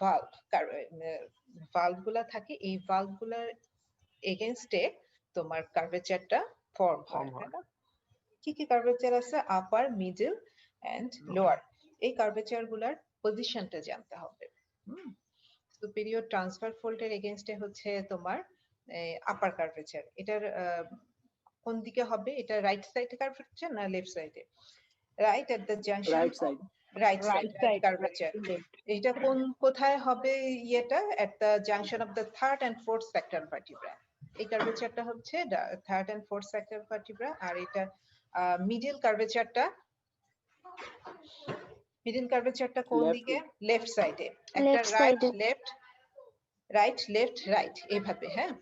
valve. Valve গুলা থাকে, এই ভালভ গুলার এগেইনস্টে তোমার কার্ভেচারটা ফর্ম হয়, তাই না? কি কি কার্ভেচার আছে? আপার, মিডল এন্ড লোয়ার। এই কার্ভেচার গুলার পজিশনটা জানতে হবে। সুপিরিয়র ট্রান্সফার ফোল্ডের এগেইনস্টে হচ্ছে তোমার আপার কার্ভেচার, এটার কোন দিকে হবে, এটা রাইট সাইডে কার্ভেচার না লেফট সাইডে? Right at the junction, right side right side curvature. এটা কোথায় হবে? ইয়েটা at the junction of the third and fourth sector vertebra. এই কার্ভেচারটা হচ্ছে third and fourth sector vertebra. আর এটা মিডল কার্ভেচারটা কোন Left দিকে? লেফট সাইডে। একটা Left রাইট side এ। লেফট, রাইট লেফট রাইট এইভাবে। হ্যাঁ,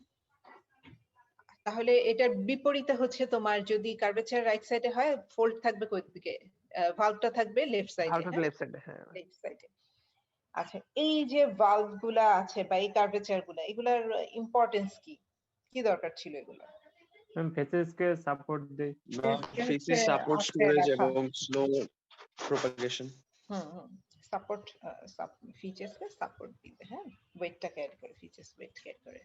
তাহলে এটার বিপরীতে হচ্ছে তোমার যদি কার্ভেচার রাইট সাইডে হয়, ফোল্ড থাকবে কোন দিকে? ভালভটা থাকবে লেফট সাইডে। আউটার লেফট সাইডে, হ্যাঁ লেফট সাইডে। আচ্ছা, এই যে ভালভ গুলা আছে বা এই কার্ভেচার গুলা, এগুলার ইম্পর্টেন্স কি? কি দরকার ছিল এগুলো? ম্যাম ফেসেস কে সাপোর্ট দেয়। ফেসিস সাপোর্ট স্টোরেজ এবং স্লো প্রপাগেশন। সাপোর্ট ফিচার্স কে সাপোর্ট দিবে। হ্যাঁ, ওয়েটটা ক্যারি করে, ফিচার্স ওয়েট ক্যারি করে।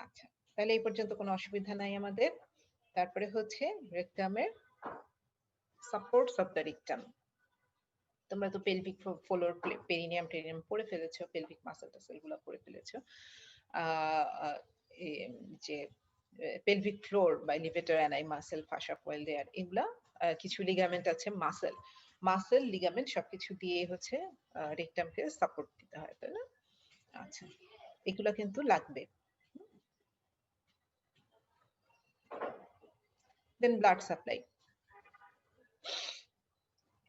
আচ্ছা, তাহলে এই পর্যন্ত কোনো অসুবিধা নাই আমাদের। তারপরে হচ্ছে রেকটামের সাপোর্টস অফ দ্য রেকটাম। তোমরা তো পেলভিক ফ্লোর, পেরিনিয়াম টেরিনিয়াম পড়ে ফেলেছো, পেলভিক মাসল টাসল গুলো পড়ে ফেলেছো। যে পেলভিক ফ্লোর বা এলিভেটর অ্যানাই মাসেল, ফাসা কোয়েল দেয়ার, এগুলা কিছু লিগামেন্ট আছে, মাসেল লিগামেন্ট সবকিছু দিয়ে হচ্ছে রেকটামকে সাপোর্ট দিতে হয়, তাই না? আচ্ছা, এগুলা কিন্তু লাগবে। Then blood supply,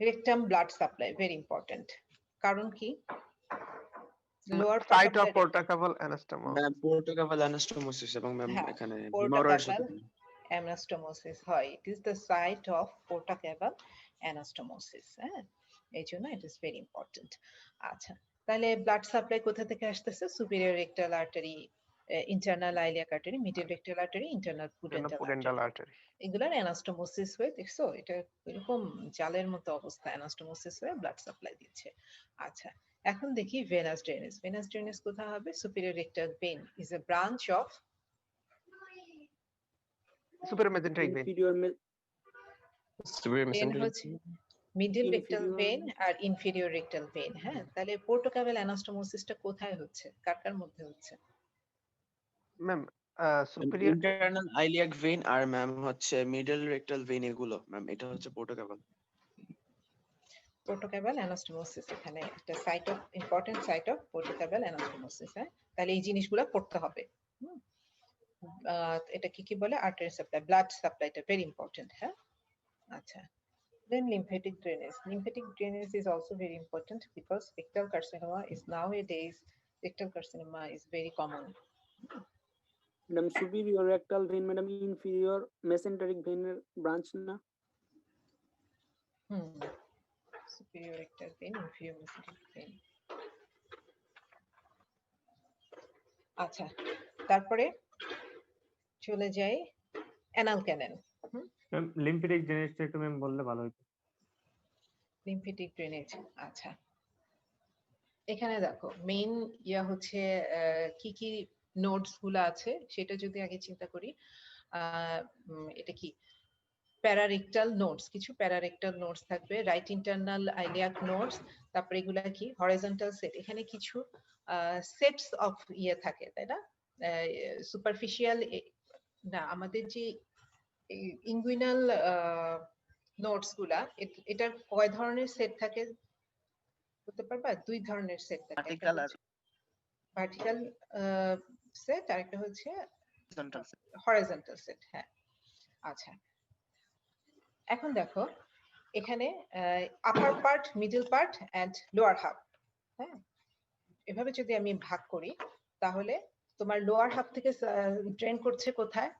rectum blood supply very important. কারণ কি? Lower site of portacaval anastomosis. Ma'am portocaval anastomosis এবং ম্যাম হ্যাঁ, এখানে portacaval হিমোরয়েড anastomosis হয়। It is the site of portacaval anastomosis. হ্যাঁ, এই জন্য it is very important. আচ্ছা, তাহলে ব্লাড সাপ্লাই কোথা থেকে আসতেছে? Superior rectal artery, internal iliac artery, middle rectal artery, internal pudendal pudendal artery. Artery. এগুলার অ্যানাস্টোমোসিস হয়ে, দেখছো এটা এরকম জালের মতো অবস্থা, অ্যানাস্টোমোসিস হয়ে ব্লাড সাপ্লাই দিচ্ছে। আচ্ছা, এখন দেখি ভেনাস ড্রেনেজ। ভেনাস ড্রেনেজ কোথায় হবে? Superior rectal vein is a branch of superior mesenteric vein. Superior vein mesentery হচ্ছে মিডল রেকটাল Inferior- ভেন আর ইনফেরিয়র রেকটাল ভেন। হ্যাঁ, তাহলে পোর্টোকাভাল অ্যানাস্টোমোসিসটা কোথায় হচ্ছে, কার মধ্যে হচ্ছে? Ma'am superior internal iliac vein আর ম্যাম হচ্ছে মিডল রেকটাল ভেইন, এগুলো ম্যাম এটা হচ্ছে পোর্টোকাভাল। পোর্টোকাভাল অ্যানাস্টোমোসিস এখানে একটা site of, important site of portocaval anastomosis. হ্যাঁ, তাহলে এই জিনিসগুলো পড়তে হবে। এটা কি বলে? আর্টারি সাপ্লাই, ব্লাড সাপ্লাইটা ভেরি ইম্পর্টেন্ট। হ্যাঁ, আচ্ছা। Then lymphatic drainage. Lymphatic drainage is also very important because rectal carcinoma is nowadays, rectal carcinoma is very common. Madam superior rectal vein madam inferior mesenteric ভেনের branch না? Superior rectal vein, inferior mesenteric vein. আচ্ছা, তারপরে চলে যাই anal ক্যানেল। Ma'am lymphatic ড্রেনেজটা একটু ma'am বললে ভালো হতো। Lymphatic drainage. আচ্ছা, এখানে দেখো মেইন ইয়া হচ্ছে কি কি নোডস গুলো আছে সেটা যদি আগে চিন্তা করি। এটা কি? প্যারারেক্টাল নোডস, কিছু প্যারারেক্টাল নোডস থাকবে, রাইট ইন্টারনাল আইলিয়াক নোডস, তারপরে এগুলা কি? Horizontal set. এখানে কিছু সেটস অফ ইয়ে থাকে, তাই না? সুপারফিশিয়াল না, আমাদের যে ইনগুইনাল নোডস গুলা, এটার কয় ধরনের সেট থাকে বলতে পারবা? দুই ধরনের সেট থাকে, একটা হচ্ছে ভার্টিক্যাল সেট আর একটা হচ্ছে হরাইজন্টাল সেট। হ্যাঁ, আচ্ছা, এখন দেখো এখানে upper part, middle part and lower half. হ্যাঁ, এভাবে যদি আমি ভাগ করি তাহলে তোমার লোয়ার হাফ থেকে ড্রেন করছে কোথায়?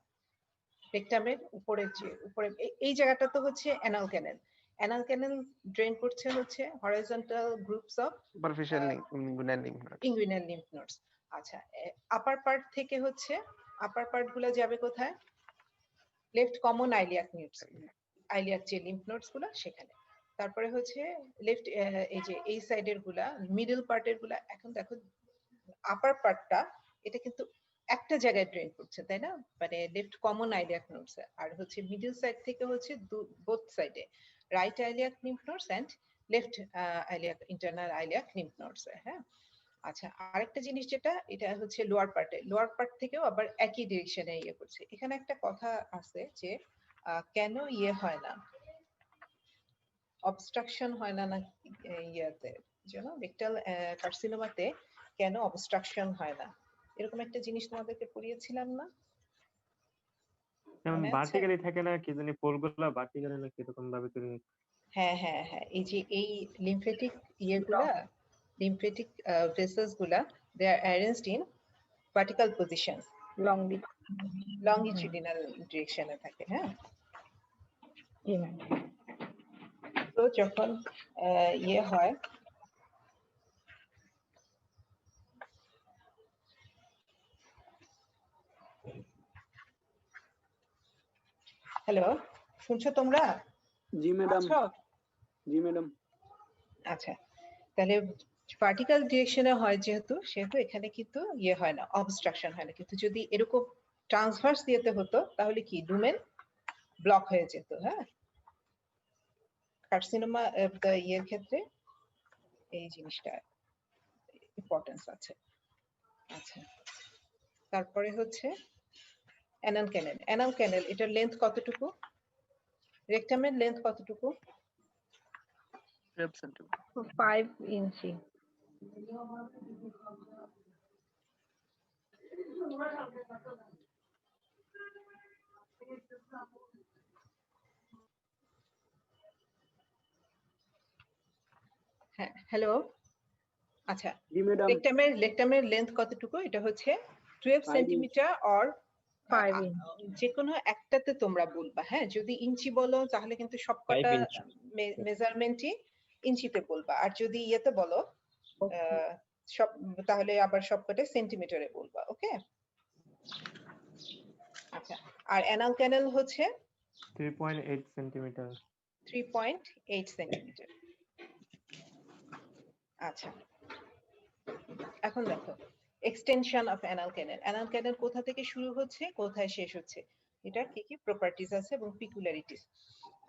রেকটামের উপরের যে উপরে এই জায়গাটা তো হচ্ছে অ্যানাল ক্যানেল। অ্যানাল ক্যানেল ড্রেন করছে হচ্ছে horizontal groups of superficial inguinal lymph node. Inguinal lymph nodes. আচ্ছা, আপার পার্ট থেকে হচ্ছে, আপার পার্ট গুলো যাবে কোথায়? Left common iliac nodes, iliac যে লিম্ফ নোডস গুলো সেখানে। তারপরে হচ্ছে লেফট এই যে এই সাইডের গুলা, মিডল পার্টের গুলা। এখন দেখো আপার পার্টটা এটা কিন্তু একটা জায়গায় ড্রেন করছে, তাই না? মানে লেফট কমন আইলিয়াক নোডস, আর হচ্ছে মিডল সাইড থেকে হচ্ছে বোথ সাইডে right iliac lymph nodes and left iliac, internal iliac lymph nodes. হ্যাঁ, আচ্ছা, আরেকটা জিনিস যেটা, এটা হচ্ছে লোয়ার পার্টে, লোয়ার পার্ট থেকেও আবার একই ডিরেকশনে ইয়ে করছে। এখানে একটা কথা আছে যে কেন ইয়ে হয় না, অবস্ট্রাকশন হয় না না ইয়াতে, জানো রেকটাল কার্সিনোমাতে কেন অবস্ট্রাকশন হয় না, এরকম একটা জিনিস তোমাদেরকে পড়িয়েছিলাম না? যেমন মনে আছে? ভার্টিক্যালি থাকে না কি জানি, পোলগুলা ভার্টিক্যালি না কিরকম ভাবে তৈরি হয়। হ্যাঁ হ্যাঁ হ্যাঁ, এই যে এই লিম্ফেটিক ইয়েগুলা, লিম্ফেটিক ভেসেলস গুলা, they are arranged in vertical position, longitudinal ডিরেকশনে থাকে। হ্যাঁ, তো যখন ইয়ে হয়, হ্যালো শুনছো তোমরা? জি ম্যাডাম। আছো? জি ম্যাডাম। আচ্ছা, তাহলে ভার্টিক্যাল ডিরেকশনে হয় সেহেতু এখানে কিন্তু ইয়ে হয় না, অবস্ট্রাকশন হয় না। কিন্তু যদি এরকম ট্রান্সভার্স দিতে হতো তাহলে কি লুমেন ব্লক হয়ে যেত। হ্যাঁ, কার্সিনোমা ইয়ের ক্ষেত্রে এই জিনিসটা ইম্পর্টেন্স আছে। আচ্ছা, তারপরে হচ্ছে অ্যানাল ক্যানেল। অ্যানাল ক্যানেল এটার লেন্থ কতটুকু? রেকটামের লেন্থ কতটুকু? 12 সেন্টিমিটার। 5 ইঞ্চি। হ্যাঁ, হ্যালো। আচ্ছা, জি ম্যাডাম। রেকটামের লেন্থ কতটুকু? এটা হচ্ছে 12 সেন্টিমিটার অর 5 ইঞ্চি। যে কোনো একটাতে তোমরা বলবা। হ্যাঁ, যদি ইঞ্চি বলো তাহলে কিন্তু সবকটা 5 ইঞ্চি। মেজারমেন্টই ইঞ্চিতে বলবা, আর যদি ইয়েতে বলো সব, তাহলে আবার সবকটা সেন্টিমিটারে বলবা। ওকে, আচ্ছা। আর অ্যানাল ক্যানেল হচ্ছে 3.8 সেন্টিমিটার। 3.8 সেন্টিমিটার। আচ্ছা, এখন দেখো extension of anal cancel. Anal ক্যানেল কোথা থেকে শুরু হচ্ছে, কোথায় শেষ হচ্ছে, এটার কি কি প্রপার্টিজ আছে এবং পিকুলারিটিস।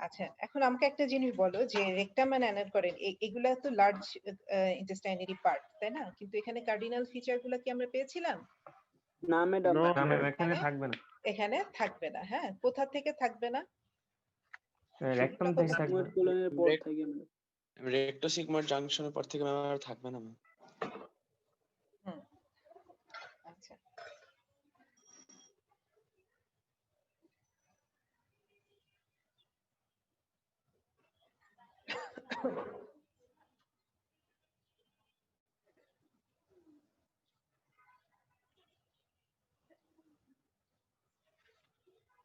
আচ্ছা, এখন আমাকে একটা জিনিস বলো যে রেকটাম এন্ড অ্যানাল ক্যানেল এগুলা তো লার্জ ইন্টেস্টাইনারি পার্ট, তাই না? কিন্তু এখানে কার্ডিনাল ফিচার গুলা কি আমরা পেয়েছিলাম? না ম্যাডাম। না ম্যাম, এখানে থাকবে না। এখানে থাকবে না। হ্যাঁ, কোথা থেকে থাকবে না? রেকটাম থেকে থাকবে। সিগময়েড কোলনের পর থেকে ম্যাডাম। রেক্টো সিগময়েড জাংশনের পর থেকে ম্যাম আর থাকবে না ম্যাম। হুম, আচ্ছা।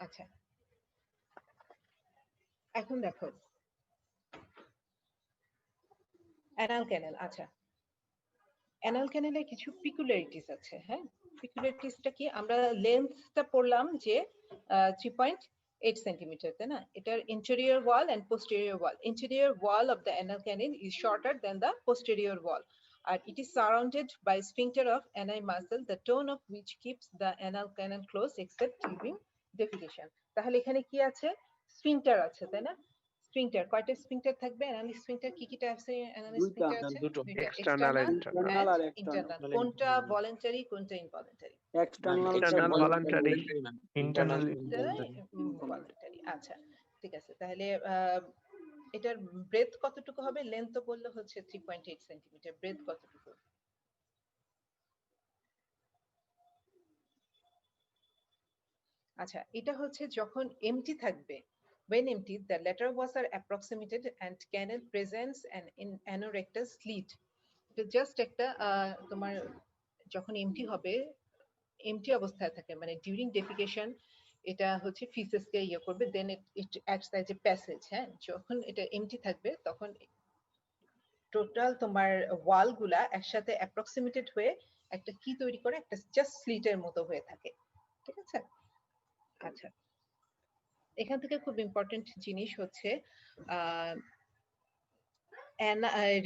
আচ্ছা, এখন দেখো অ্যানাল ক্যানেল। আচ্ছা, অ্যানাল ক্যানেলে কিছু পিকুলারিটিস আছে। হ্যাঁ, পিকুলারিটিসটা কি? আমরা লেন্থটা পড়লাম যে 3.8 সেন্টিমিটার, তাই না? এটার interior wall and posterior wall, interior wall of the anal canal is shorter than the posterior wall, and it is surrounded by sphincter of ani muscle, the tone of which keeps the anal canal closed except during defecation. তাহলে এখানে কি আছে? Sphincter আছে, তাই না? Sphincter, কয়টা sphincter থাকবে? Anal sphincter কি কি টাইপস এর অ্যানাল স্ফিংটার আছে? দুটো। দুইটা, এক্সটার্নাল এক্সটার্নাল আর এন্ড ইন্টারনাল। কোনটা ভলান্টারি, কোনটা involuntary? External External voluntary। Internal involuntary. আচ্ছা, ঠিক আছে। তাহলে এটার ব্রেথ কতটুকু হবে? লেন্থ তো বললো হচ্ছে 3.8 সেন্টিমিটার, ব্রেথ কতটুকু? আচ্ছা, এটা হচ্ছে যখন এমটি থাকবে, when empty the lateral walls are approximated and canal presents an anorectal slit. এটা জাস্ট একটা তোমার যখন এমটি হবে, এমটি অবস্থায় থাকে মানে ডিউরিং ডেফিকেশন, এটা হচ্ছে ফিসেস কে ইয়ে করবে, then it acts as a passage. হ্যাঁ, যখন এটা এমটি থাকবে তখন টোটাল তোমার ওয়াল গুলা একসাথে অ্যাপ্রক্সিমেটেড হয়ে একটা কি তৈরি করে, একটা জাস্ট স্লিটের মতো হয়ে থাকে। ঠিক আছে? আচ্ছা, এখান থেকে খুব ইম্পর্টেন্ট জিনিস হচ্ছে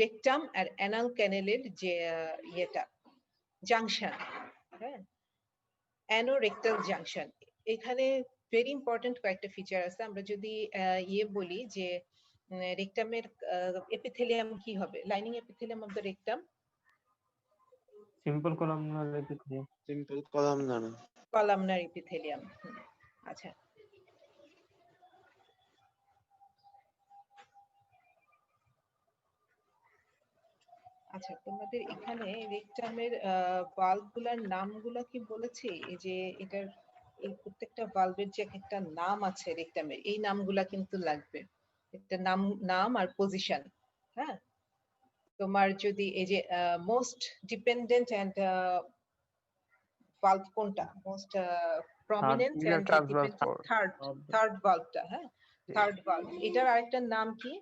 রেকটাম আর অ্যানাল ক্যানেলের যে ইয়েটা জাংশন, হ্যাঁ, অ্যানোরেক্টাল জাংশন, এখানে ভেরি ইম্পর্টেন্ট কয়েকটা ফিচার আছে। আমরা যদি ইয়ে বলি যে রেকটামের এপিথেলিয়াম কি হবে? Lining epithelium of the rectum simple columnar epithelium. Simple columnar. Columnar epithelium. আচ্ছা, আচ্ছা, তোমাদের এখানে রেকটামের ভালভগুলোর নামগুলো কি বলেছি? এই যে এটার এই প্রত্যেকটা ভালভের যে একটা নাম আছে রেকটামের, এই নামগুলা কিন্তু লাগবে। একটা নাম আর পজিশন। হ্যাঁ, তোমার যদি এই যে মোস্ট ডিপেন্ডেন্ট এন্ড ভালভ কোনটা, most prominent Middle and transverse dependent, force. Third ভালভটা। হ্যাঁ, থার্ড ভালভ, এটার আরেকটা নাম কি?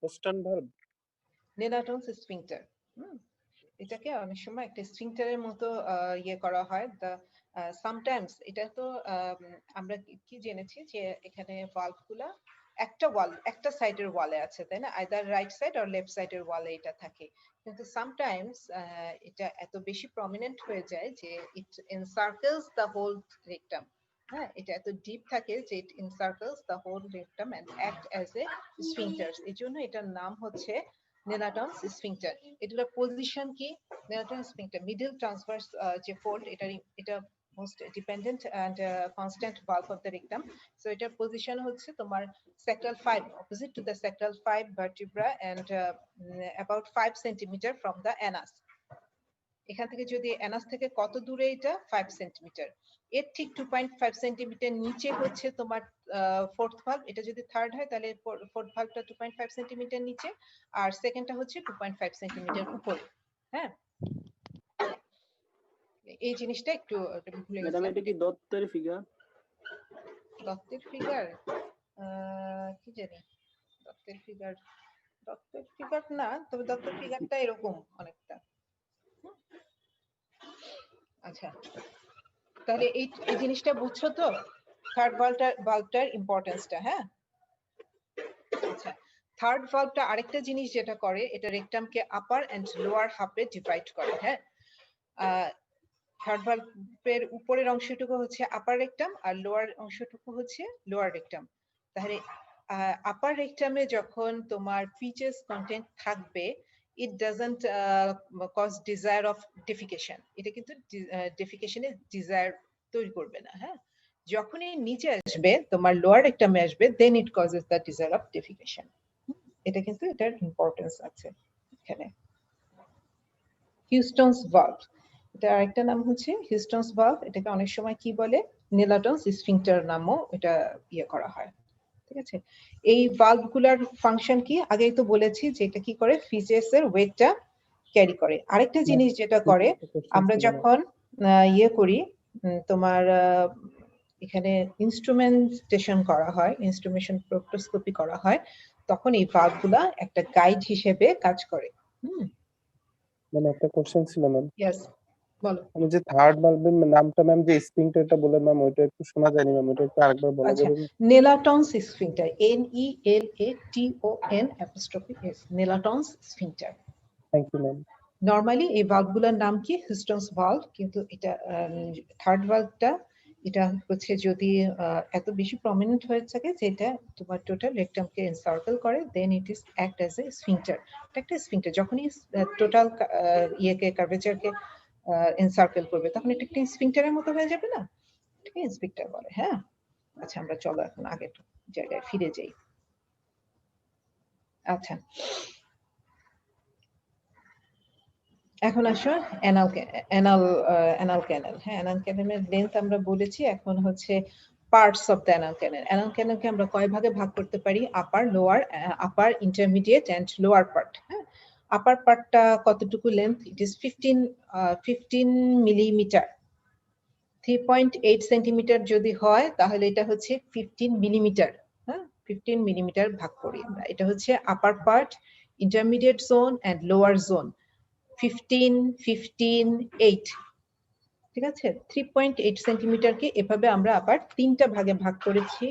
পোস্টান ভার্ব। Nelaton's sphincter. এটাকে অনেক সময় একটা স্ফিংক্টারের মতো ইয়ে করা হয়। সামটাইমস এটা তো আমরা কি জেনেছি যে এখানে ভালভগুলা একটা সাইডের ওয়ালে আছে, তাই না? আইদার রাইট সাইড আর লেফট সাইডের ওয়ালে এটা থাকে, কিন্তু সামটাইমস এটা এত বেশি প্রমিনেন্ট হয়ে যায় যে it encircles the whole rectum. হ্যাঁ, এটা এত ডিপ থাকে যে it encircles the whole rectum and act as a sphincter. এই জন্য এটার নাম হচ্ছে নেলাটনস স্ফিংক্টার। এটার পজিশন কি? নেলাটনস স্ফিংক্টার মিডল ট্রান্সভার্স যে ফোল্ড, এটা most dependent and constant valve of the rectum. So এটার পজিশন হচ্ছে তোমার sacral 5, opposite to the sacral 5 vertebra and about 5 centimeter from the anus. এখান থেকে যদি অ্যানাস থেকে কত দূরে এটা? 5 সেন্টিমিটার। এর ঠিক 2.5 সেন্টিমিটার নিচে হচ্ছে তোমার ফোর্থ ভালভ। এটা যদি থার্ড হয় তাহলে ফোর্থ ভালভটা 2.5 সেন্টিমিটার নিচে, আর সেকেন্ডটা হচ্ছে 2.5 সেন্টিমিটার উপরে। হ্যাঁ, এই জিনিসটা একটু ভুলে ম্যাডাম গেছিলাম। এটা কি দত্তের ফিগার? দত্তের ফিগার কি জানি, দত্তের ফিগার না, তবে দত্তের ফিগারটা এরকম অনেকটা। আচ্ছা, তাহলে এই জিনিসটা বুঝছো তো, থার্ড ভালভটার ইম্পর্টেন্সটা। হ্যাঁ, আচ্ছা, থার্ড ভালভটা আরেকটা জিনিস যেটা করে, এটা রেকটামকে আপার এন্ড লোয়ার হাফে ডিভাইড করে। হ্যাঁ, থার্ড ভালভের উপরের অংশটুকু হচ্ছে আপার রেকটাম আর লোয়ার অংশটুকু হচ্ছে লোয়ার রেকটাম। তাহলে আপার রেকটামে যখন তোমার ফিচেস কন্টেন্ট থাকবে, it doesn't cause desire of defecation. এটা কিন্তু ডেফিকেশনের ডিজায়ার তৈরি করবে না। হ্যাঁ, যখনই নিচে আসবে তোমার লোয়ার রেকটামে আসবে, then it causes the desire of defecation. এটা কিন্তু এটার ইম্পর্টেন্স আছে এখানে। হিউস্টনস ভালভ, এটা আরেকটা নাম হচ্ছে হিউস্টনস ভালভ। এটাকে অনেক সময় কি বলে? নেলাটনস স্ফিংক্টার নামও এটা ইয়ে করা হয়। ঠিক আছে, এই ভালভগুলার ফাংশন কি? আগেই তো বলেছি যে এটা কি করে, ফিচেসের ওয়েটটা ক্যারি করে। আরেকটা জিনিস যেটা করে, আমরা যখন ইয়ে করি, তোমার এখানে ইনস্ট্রুমেন্টেশন করা হয়, ইনস্ট্রুমেশন প্রোক্টোস্কোপি করা হয়, তখন এই ভালভগুলা একটা গাইড হিসেবে কাজ করে। মানে একটা কোশ্চেন ছিল ম্যাম। ইয়েস, বলো। আমি যে থার্ড ভালভের নামটা ম্যাম যে স্ফিংক্টারটা বলে ম্যাম, ওইটা একটু শোনা যায়নি ম্যাম, ওইটা একটু আরেকবার বলা আচ্ছা, যাবে? Nelaton's sphincter, NELATONS, Nelaton's sphincter. Thank you ma'am. Normally এই ভালভগুলোর নাম কি? Houston's valve. কিন্তু এটা থার্ড ভালভটা, এটা হচ্ছে যদি এত বেশি প্রমিনেন্ট হয়ে থাকে যে এটা তোমার টোটাল রেকটামকে এনসার্কেল করে, then it is act as a sphincter. এটা একটা স্ফিংক্টার যখনই টোটাল ইয়েকে, কার্ভেচারকে এনসার্কেল করবে, তখন এটা একটা স্ফিংক্টারের মতো হয়ে যাবে না? এটাকে স্ফিংক্টার বলে। হ্যাঁ, আচ্ছা, আমরা চলো এখন আগের জায়গায় ফিরে যাই। আচ্ছা, এখন আসো অ্যানাল ক্যানাল। হ্যাঁ, অ্যানাল ক্যানালের লেন্থ আমরা বলেছি। এখন হচ্ছে parts of the anal canal. Anal ক্যানালকে আমরা কয় ভাগে ভাগ করতে পারি? Upper, lower, upper, intermediate and lower part. হ্যাঁ, আপার পার্টটা কতটুকু length? It is 15 millimetre. 3.8 centimetre যদি হয় তাহলে এটা হচ্ছে 15 মিলিমিটার। হ্যাঁ, 15 মিলিমিটার ভাগ করি আমরা। এটা হচ্ছে upper part, intermediate zone and lower zone. 15, 15, 8। ঠিক আছে, 3.8 সেন্টিমিটারকে এভাবে আমরা আবার তিনটা ভাগে ভাগ করেছি।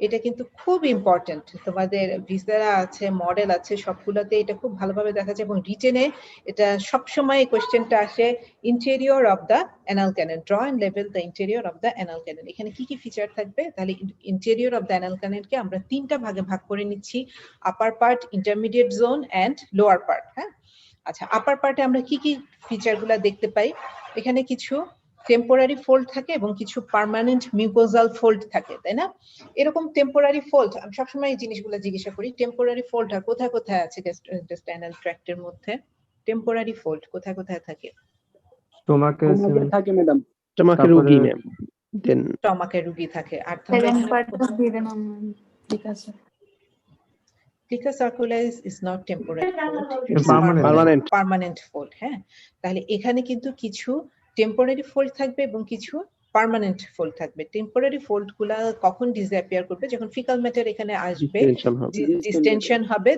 এটা কিন্তু খুব ইম্পর্টেন্ট, তোমাদের ভিসারা আছে, মডেল আছে, সবগুলোতে এটা খুব ভালোভাবে দেখা যায় এবং রিটেনে এটা সবসময় এই কোশ্চেনটা আসে। Interior of the anal canal, draw and level the interior of the anal canal. এখানে কি কি ফিচার থাকবে? তাহলে ইন্টেরিয়র অফ দ্য অ্যানাল ক্যানালকে আমরা তিনটা ভাগে ভাগ করে নিচ্ছি, upper part, intermediate zone and lower part. হ্যাঁ, আচ্ছা, আপার পার্টে আমরা কি কি ফিচারগুলো দেখতে পাই? এখানে কিছু টেম্পোরারি ফোল্ড থাকে এবং কিছু পার্মানেন্ট মিউকোজাল ফোল্ড থাকে, তাই না? এরকম টেম্পোরারি ফোল্ড আমি সবসময় এই জিনিসগুলো জিজ্ঞাসা করি, টেম্পোরারি ফোল্ড কোথায় কোথায় আছে গ্যাস্ট্রোইন্টেস্টাইনাল ট্র্যাক্টের মধ্যে? টেম্পোরারি ফোল্ড কোথায় কোথায় থাকে? স্টোমাকে স্টোমাকে থাকে ম্যাডাম। স্টোমাকের রোগী ম্যাম, দেন স্টমাকের রোগী থাকে। আর তোমরা Plica circularis is not temporary fold, it is Permanent. permanent fold, হ্যাঁ? তাহলে এখানে কিন্তু কিছু টেম্পোরারি ফোল্ড থাকবে এবং কিছু পার্মানেন্ট ফোল্ড থাকবে। টেম্পোরারি ফোল্ড গুলা কখন ডিসঅ্যাপিয়ার করবে? যখন ফিকাল ম্যাটার এখানে আসবে, Distension হবে। ডিস্টেনশন হবে,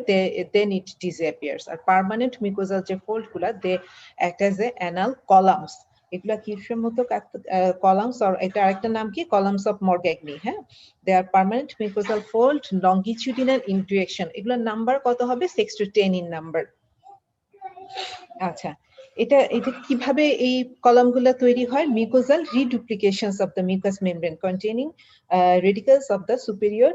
দেন ইট ডিসঅ্যাপিয়ার্স। আর পার্মানেন্ট মিউকোজাল যে ফোল্ড গুলা they act as a anal columns. এগুলা কিসের মতো কলামস, আর এটা আরেকটা নাম কি? কলামস অফ মরগ্যাগনি, হ্যাঁ? দে আর পার্মানেন্ট মিউকোজাল ফোল্ড লঙ্গিটিউডিনাল ইনডিরেকশন। এগুলোর নাম্বার কত হবে? 6 to 10 ইন নাম্বার। আচ্ছা, এটা কিভাবে এই কলামগুলো তৈরি হয়? Mucosal reduplications of the mucous membrane containing radicles of the superior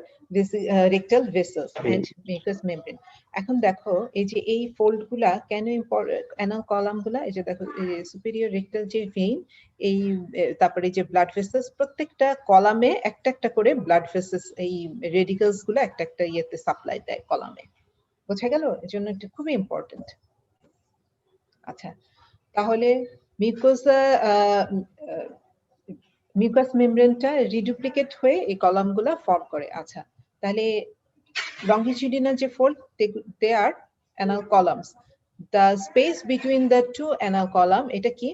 rectal vessels and mucous membrane. এখন দেখো এই যে এই ফোল্ডগুলা কেন ইম্পর্টেন্ট, অ্যানাল কলামগুলা, এই যে দেখো সুপিরিয়র রেকটাল যে ভেইন, এই তারপরে যে ব্লাড ভেসেলস, প্রত্যেকটা কলামে একটা একটা করে ব্লাড ভেসেলস, এই রেডিকলস গুলো একটা একটা ইয়েতে সাপ্লাই দেয় কলামে। বোঝা গেল? এজন্য এটা খুবই ইম্পর্টেন্ট। আচ্ছা, তাহলে মিউকাস মেমব্রেনটা রিডুপ্লিকেট হয়ে এই কলামগুলা ফর্ম করে। আচ্ছা, তাহলে লঙ্গিটিউডিনাল যে fold, they are anal columns. The space between the two anal column, এটা কি?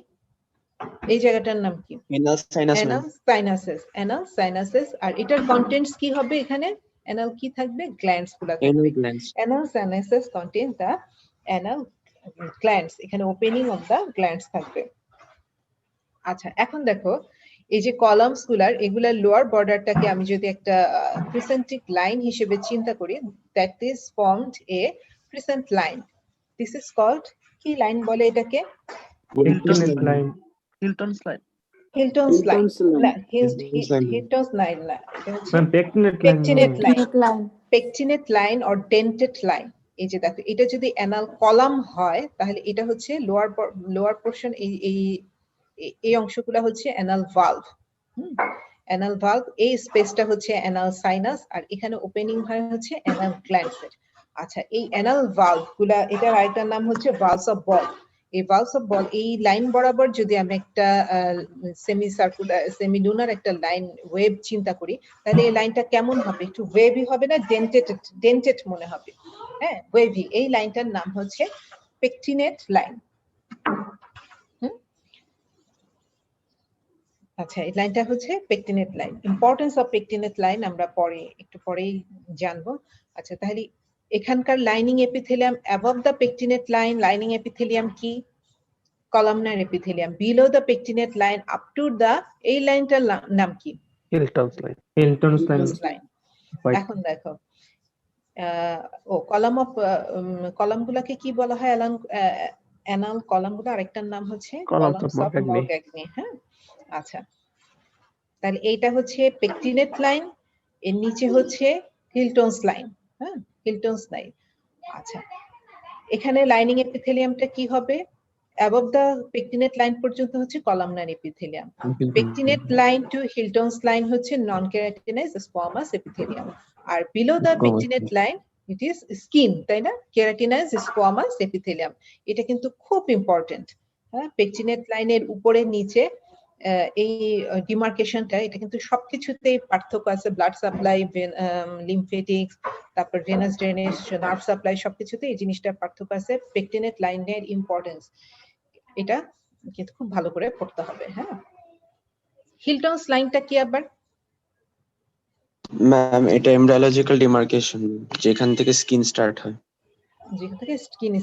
এই জায়গাটার নাম কি? Anal sinus, ma'am. Anal sinuses. Anal sinuses. আর এটার কন্টেন্টস কি হবে এখানে? অ্যানাল কি থাকবে? গ্ল্যান্ডস গুলা থাকবে। Anal glands. Anal sinuses contain the anal glands, এখানে ওপেনিং অফ দা গ্ল্যান্ডস থাকবে। আচ্ছা, এখন দেখো এই যে কলামস গুলার, এগুলার লোয়ার বর্ডারটাকে আমি যদি একটা প্রিসেন্টিক লাইন হিসেবে চিন্তা করি, that is formed a crescent line. This is called, কি লাইন বলে এটাকে? Hilton's line. Hilton's line. Hilton's line. Hilton's line. Hilton's line না, এটা হচ্ছে Ma'am, pectinate line. Pectinate line. Pectinate line or dentate line. এই যে দেখো, এটা যদি অ্যানাল কলাম হয় তাহলে এটা হচ্ছে লোয়ার পোরশন, এই অংশগুলো হচ্ছে অ্যানাল ভালভ। অ্যানাল ভালভ, এই স্পেসটা হচ্ছে অ্যানাল সাইনাস, আর এখানে ওপেনিং হয় হচ্ছে অ্যানাল গ্ল্যান্ডস। আচ্ছা, এই অ্যানাল ভালভ গুলা, এটার আরেকটার নাম হচ্ছে ভালভস অফ বল। এই ভালভস অফ বল, এই লাইন বরাবর যদি আমি একটা সেমি সার্কুলার সেমিলুনার একটা লাইন ওয়েভ চিন্তা করি, তাহলে এই লাইনটা কেমন হবে? একটু ওয়েভি হবে না? ডেন্টেড মনে হবে, হ্যাঁ, ওয়েভি। এই লাইনটার নাম হচ্ছে পেকটিনেট লাইন। আচ্ছা, এই লাইনটা হচ্ছে pectinate line. Importance of pectinate line আমরা একটু পরেই জানবো। আচ্ছা, তাহলে এখানকার lining epithelium above the pectinate line, lining epithelium কি? Columnar epithelium. Below the pectinate line up to the, এই লাইনটার নাম কি? Hilton's line. Hilton's line. Line. এখন দেখো কলামগুলাকে কি বলা হয়? অ্যানাল কলামগুলো আরেকটার নাম হচ্ছে Columns of columns of Morgagni. মরগ্যাগনি, হ্যাঁ? আচ্ছা, তাহলে এইটা হচ্ছে পেকটিনেট লাইন, এর নিচে হচ্ছে হিলটনস লাইন, হ্যাঁ, হিলটনস লাইন। আচ্ছা, এখানে লাইনিং এপিথেলিয়ামটা কি হবে? অ্যাবভ দ্য পেকটিনেট লাইন পর্যন্ত হচ্ছে columnar epithelium. Pectinate line to Hilton's line হচ্ছে নন কেরাটিনাইজ স্কোয়ামাস এপিথেলিয়াম। আর below the pectinate line it is skin, তাই না? Keratinise squamous epithelium. এটা কিন্তু খুব ইম্পর্টেন্ট, হ্যাঁ? পেকটিনেট লাইনের উপরে নিচে এই ডিমার্কেশনটা, এটা কিন্তু সবকিছুতেই পার্থক্য আছে। ব্লাড সাপ্লাই, লিমফেটিক্স, তারপর ভেনাস ড্রেনেজ, নার্ভ সাপ্লাই, সবকিছুতে এই জিনিসটার পার্থক্য আছে। পেকটিনেট লাইনের ইম্পর্টেন্স এটা কিন্তু খুব ভালো করে পড়তে হবে, হ্যাঁ? হিলটনস লাইনটা কি আবার? ম্যাম, এটা এমব্রায়োলজিক্যাল ডিমার্কেশন, যেখান থেকে স্কিন স্টার্ট হয়। যেখান থেকে স্কিন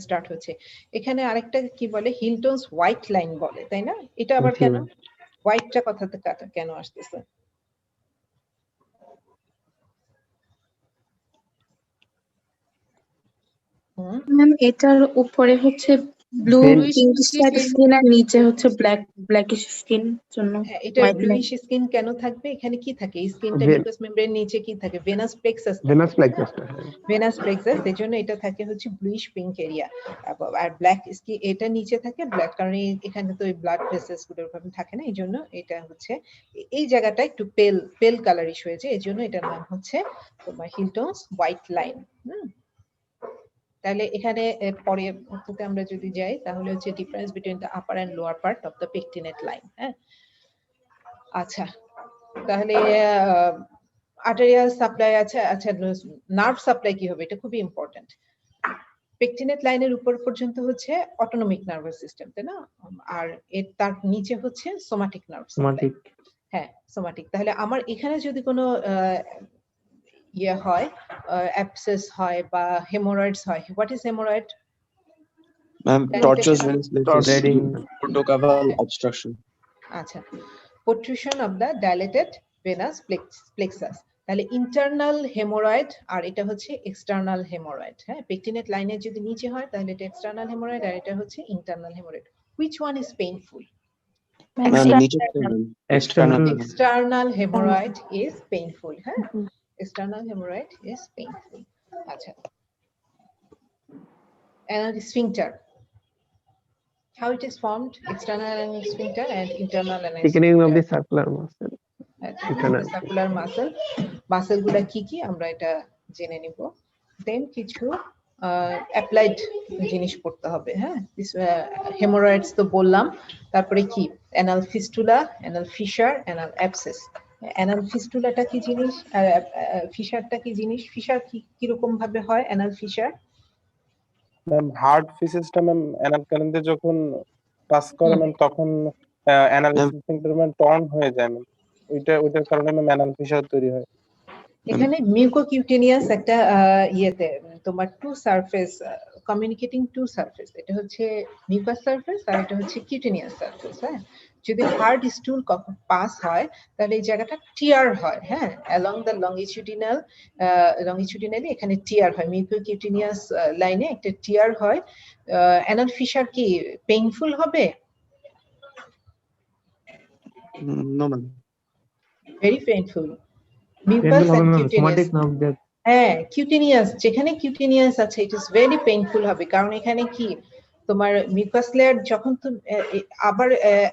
স্টার্ট হচ্ছে। এখানে আরেকটা কি বলে? হিলটনস হোয়াইট লাইন বলে, তাই না? এটা আবার কেন? হোয়াইটটা কথাতে কেন আসতেছে? ম্যাম, এটার উপরে হচ্ছে blue Vein- pinkish type skin আর নিচে হচ্ছে ব্ল্যাকিশ স্কিন জন্য হ্যাঁ, এটা white ব্লুইশ স্কিন কেন থাকবে? এখানে কি থাকে? এই স্কিনটা Vein- মিউকাস মেমব্রেন নিচে কি থাকে? ভেনাস প্লেক্সাস venous plexus টা, ভেনাস প্লেক্সাস, এর জন্য এটা থাকে হচ্ছে ব্লুইশ পিঙ্ক এরিয়া। আর ব্ল্যাক স্কিন এটা নিচে থাকে ব্ল্যাক, কারণ এখানে তো ওই ব্লাড ভেসেলস গুলো ওরকম থাকে না, এই জন্য এটা হচ্ছে এই জায়গাটা একটু পেল কালারিশ হয়েছে, এই জন্য এটার নাম হচ্ছে তোমার হিলটনস হোয়াইট লাইন। তাহলে এখানে পরে আমরা যদি যাই তাহলে হচ্ছে difference between the upper and lower part of the pectinate line. হ্যাঁ, আচ্ছা, তাহলে আর্টেরিয়াল সাপ্লাই আছে। আচ্ছা, নার্ভ সাপ্লাই কি হবে? এটা খুবই ইম্পর্টেন্ট। পেকটিনেট লাইনের উপর পর্যন্ত হচ্ছে অটোনমিক নার্ভাস সিস্টেম, তাই না? আর এর তার নিচে হচ্ছে সোমাটিক নার্ভ সাপ্লাই। হ্যাঁ, সোমাটিক। তাহলে আমার এখানে যদি কোনো ইয়ে হয়, অ্যাবসেস হয় বা হেমোরয়েডস হয়, what is haemorrhoid? Ma'am tortuous venous Bleeding. portocaval obstruction. আচ্ছা, protrusion of the dilated venous plexus। তাহলে ইন্টারনাল হেমোরয়েড আর এটা হচ্ছে এক্সটার্নাল হেমোরয়েড। হ্যাঁ, পেকটিনেট লাইনের যদি নিচে হয় তাহলে এটা এক্সটার্নাল হেমোরয়েড আর এটা হচ্ছে internal haemorrhoid. which one is painful? Ma'am নিচে External. External hemorrhoid is painful. হ্যাঁ, external hemorrhoid is painful. আচ্ছা, anal sphincter, how it is formed? External anal sphincter and internal anal Thickening of the sphincter. circular muscle. Internal. Circular muscle গুলা কি কি আমরা এটা জেনে নিব। দেন কিছু অ্যাপ্লাইড জিনিস পড়তে হবে। হ্যাঁ, হেমোরয়েডস তো বললাম, তারপরে কি anal fistula, anal fissure, anal abscess. Anal ফিস্টুলাটা কি জিনিস আর ফিশারটা কি জিনিস? ফিশার কি রকম ভাবে হয়? অ্যানাল ফিশার ম্যাম হার্ড ফিসেসটা ম্যাম অ্যানাল ক্যানেলে যখন পাস করে ম্যাম তখন অ্যানাল স্ফিংক্টার ম্যাম টর্ন হয়ে যায় ম্যাম, ওইটার কারণে ম্যাম অ্যানাল ফিশার তৈরি হয়। এখানে মিউকোকিউটেনিয়াস একটা ইয়েতে তোমার two surface communicating two surface, এটা হচ্ছে মিউকাস সারফেস আর এটা হচ্ছে কিউটেনিয়াস সারফেস। হ্যাঁ, যদি হার্ড স্টুল পাস হয় তাহলে এই জায়গাটা টিয়ার হয়। হ্যাঁ, অ্যালং দ্য লংগিটিউডিনালি এখানে টিয়ার হয়, মিউকোকিউটেনিয়াস লাইনে একটা টিয়ার হয়। অ্যানাল ফিশার কি পেইনফুল হবে? No ma'am very painful. Mucous and cutaneous, হ্যাঁ, কিউটেনিয়াস, যেখানে কিউটেনিয়াস আছে ইট ইজ ভেরি পেইনফুল হবে, কারণ এখানে কি তোমার মিউকাস লেয়ার যখন আবার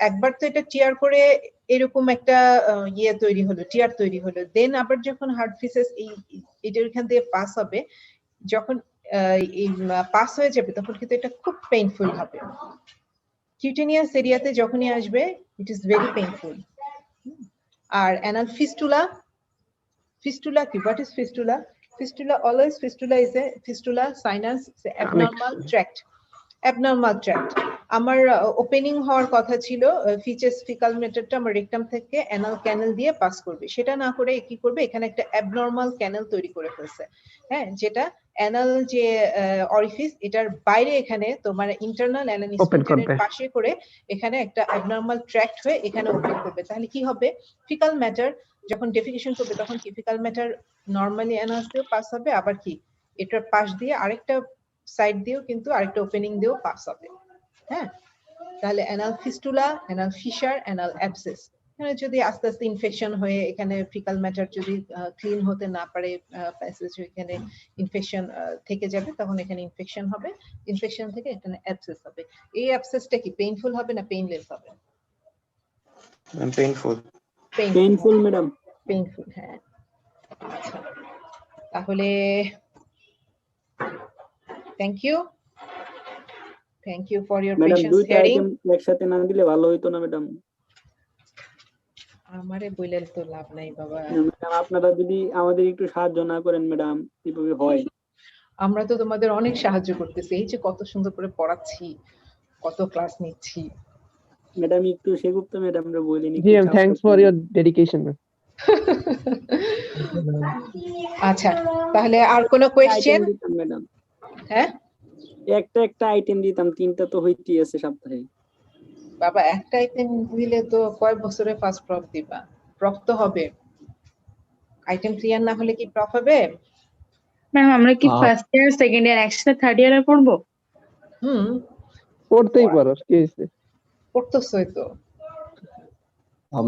একবার তো এটা টিয়ার করে এরকম একটা ইয়ে তৈরি হলো, টিয়ার তৈরি হলো, দেন আবার যখন হার্ড ফিসেস এটার এখান দিয়ে পাস হবে, যখন পাস হয়ে যাবে তখন কিন্তু এটা খুব পেইনফুল হবে। কিউটেনিয়াস এরিয়াতে যখনই আসবে ইট ইজ ভেরি পেইনফুল। আর anal fistula, fistula ki, what is fistula? Fistula is a fistula sinus, abnormal tract। আমার ওপেনিং হওয়ার কথা ছিল, ফিচেস ফিকাল মেটারটা আমার রেকটাম থেকে অ্যানাল ক্যানেল দিয়ে পাস করবে, সেটা না করে কি করবে, এখানে একটা অ্যাবনর্মাল ক্যানেল তৈরি করে ফেলছে। হ্যাঁ, যেটা অ্যানাল যে অরিফিস এটার বাইরে এখানে তোমার ইন্টারনাল অ্যানাল স্ফিংক্টারের পাশে করে এখানে একটা অ্যাবনর্মাল ট্র্যাক্ট হয়ে এখানে ওপেন করবে। তাহলে কি হবে, ফিকাল ম্যাটার যখন ডেফিকেশন করবে তখন কি ফিকাল ম্যাটার নরমালি অ্যানাস দিয়েও পাস হবে, আবার কি এটার পাশ দিয়ে আরেকটা সাইড দিয়েও কিন্তু আরেকটা ওপেনিং দিয়েও পাস হবে। হ্যাঁ, তাহলে anal fistula, anal fissure, anal abscess. এখানে যদি আস্তে আস্তে ইনফেকশন হয়ে এখানে ফিকাল ম্যাটার যদি ক্লিন হতে না পারে, প্যাসেজ এখানে ইনফেকশন থেকে যাবে, তখন এখানে ইনফেকশন হবে, ইনফেকশন থেকে এখানে অ্যাবসেস হবে। এই অ্যাবসেসটা কি পেইনফুল হবে না পেইনলেস হবে? Painful madam, painful. হ্যাঁ, আচ্ছা, তাহলে thank you for your madam patience দুইটা হিয়ারিং। আইটেম একসাথে না দিলে ভালো হইতো না ম্যাডাম। আমারে বইলেন তো লাভ নাই বাবা, ম্যাডাম আপনারা যদি আমাদের একটু সাহায্য না করেন ম্যাডাম কিভাবে হয়? আমরা তো তোমাদের অনেক সাহায্য করতেছি, এই যে কত সুন্দর করে পড়াচ্ছি, কত ক্লাস নিচ্ছি। ম্যাডাম একটু সেগুপ্ত ম্যাডামরা বলেন। জি ma'am, thanks for your dedication ma'am. আচ্ছা, তাহলে আর কোনো কোয়েশ্চেন? ম্যাডাম হ্যাঁ, একটা আইটেম দিতাম, তিনটা তো হইতেই আছে সপ্তাহে। বাবা একটা আইটেম দিলে তো কয় বছরে ফার্স্ট প্রফ দিবা? প্রফ তো হবে, আইটেম ক্লিয়ার না হলে কি প্রফ হবে? ম্যাম আমরা কি ফার্স্ট ইয়ার সেকেন্ড ইয়ার একসাথে থার্ড ইয়ারে পড়বো? পড়তেই পারো, কি হয়েছে? পড়তেছই তো।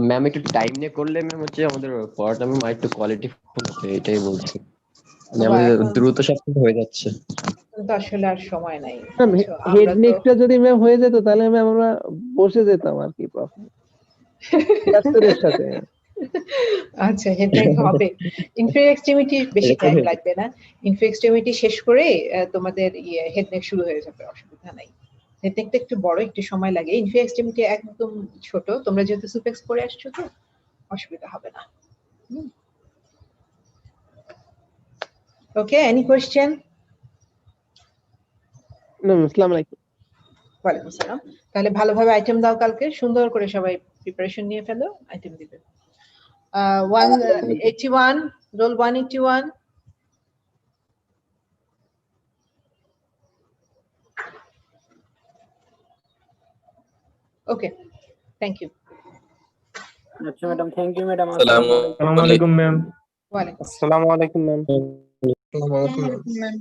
ম্যাম একটু টাইম নিয়ে করলে ম্যাম হচ্ছে আমাদের পড়াটা ম্যাম আরেকটু কোয়ালিটি ফুল হবে, এটাই বলছি। মানে বাবা, আমাদের এখন দ্রুত সব কিছু হয়ে যাচ্ছে। তো আসলে আর সময় নাই, ম্যাম বুঝছো? হেড আমরা তো নেকটা যদি ম্যাম হয়ে যেত তাহলে ম্যাম আমরা বসে যেতাম আর কি ক্লাসের সাথে। আচ্ছা, হেডনেক হবে। ইনফেরিয়র এক্সট্রিমিটি বেশি এরকম টাইম হয়ে লাগবে না। ইনফেরিয়র এক্সট্রিমিটি শেষ করে তোমাদের হেডনেক শুরু হয়ে যাবে, অসুবিধা নাই। হেডনেকটা একটু বড়, একটু সময় লাগে। ইনফেরিয়র এক্সট্রিমিটি একদম ছোট, তোমরা যেহেতু সুপেক্স পড়ে আসছো তো অসুবিধা হবে না। ওকে, এনি কোয়েশ্চেন? ম্যাম আসসালামু আলাইকুম। ওয়ালাইকুম আসসালাম। তাহলে ভালোভাবে আইটেম দাও, কালকে সুন্দর করে সবাই প্রিপারেশন নিয়ে ফেলো, আইটেম দিবে। 181, রোল 181। Okay, thank you. আচ্ছা ম্যাডাম, থ্যাংক ইউ ম্যাডাম। আসসালামু আলাইকুম ম্যাম। ওয়ালাইকুম আসসালামু আলাইকুম ম্যাম। আসসালামু আলাইকুম ম্যাম।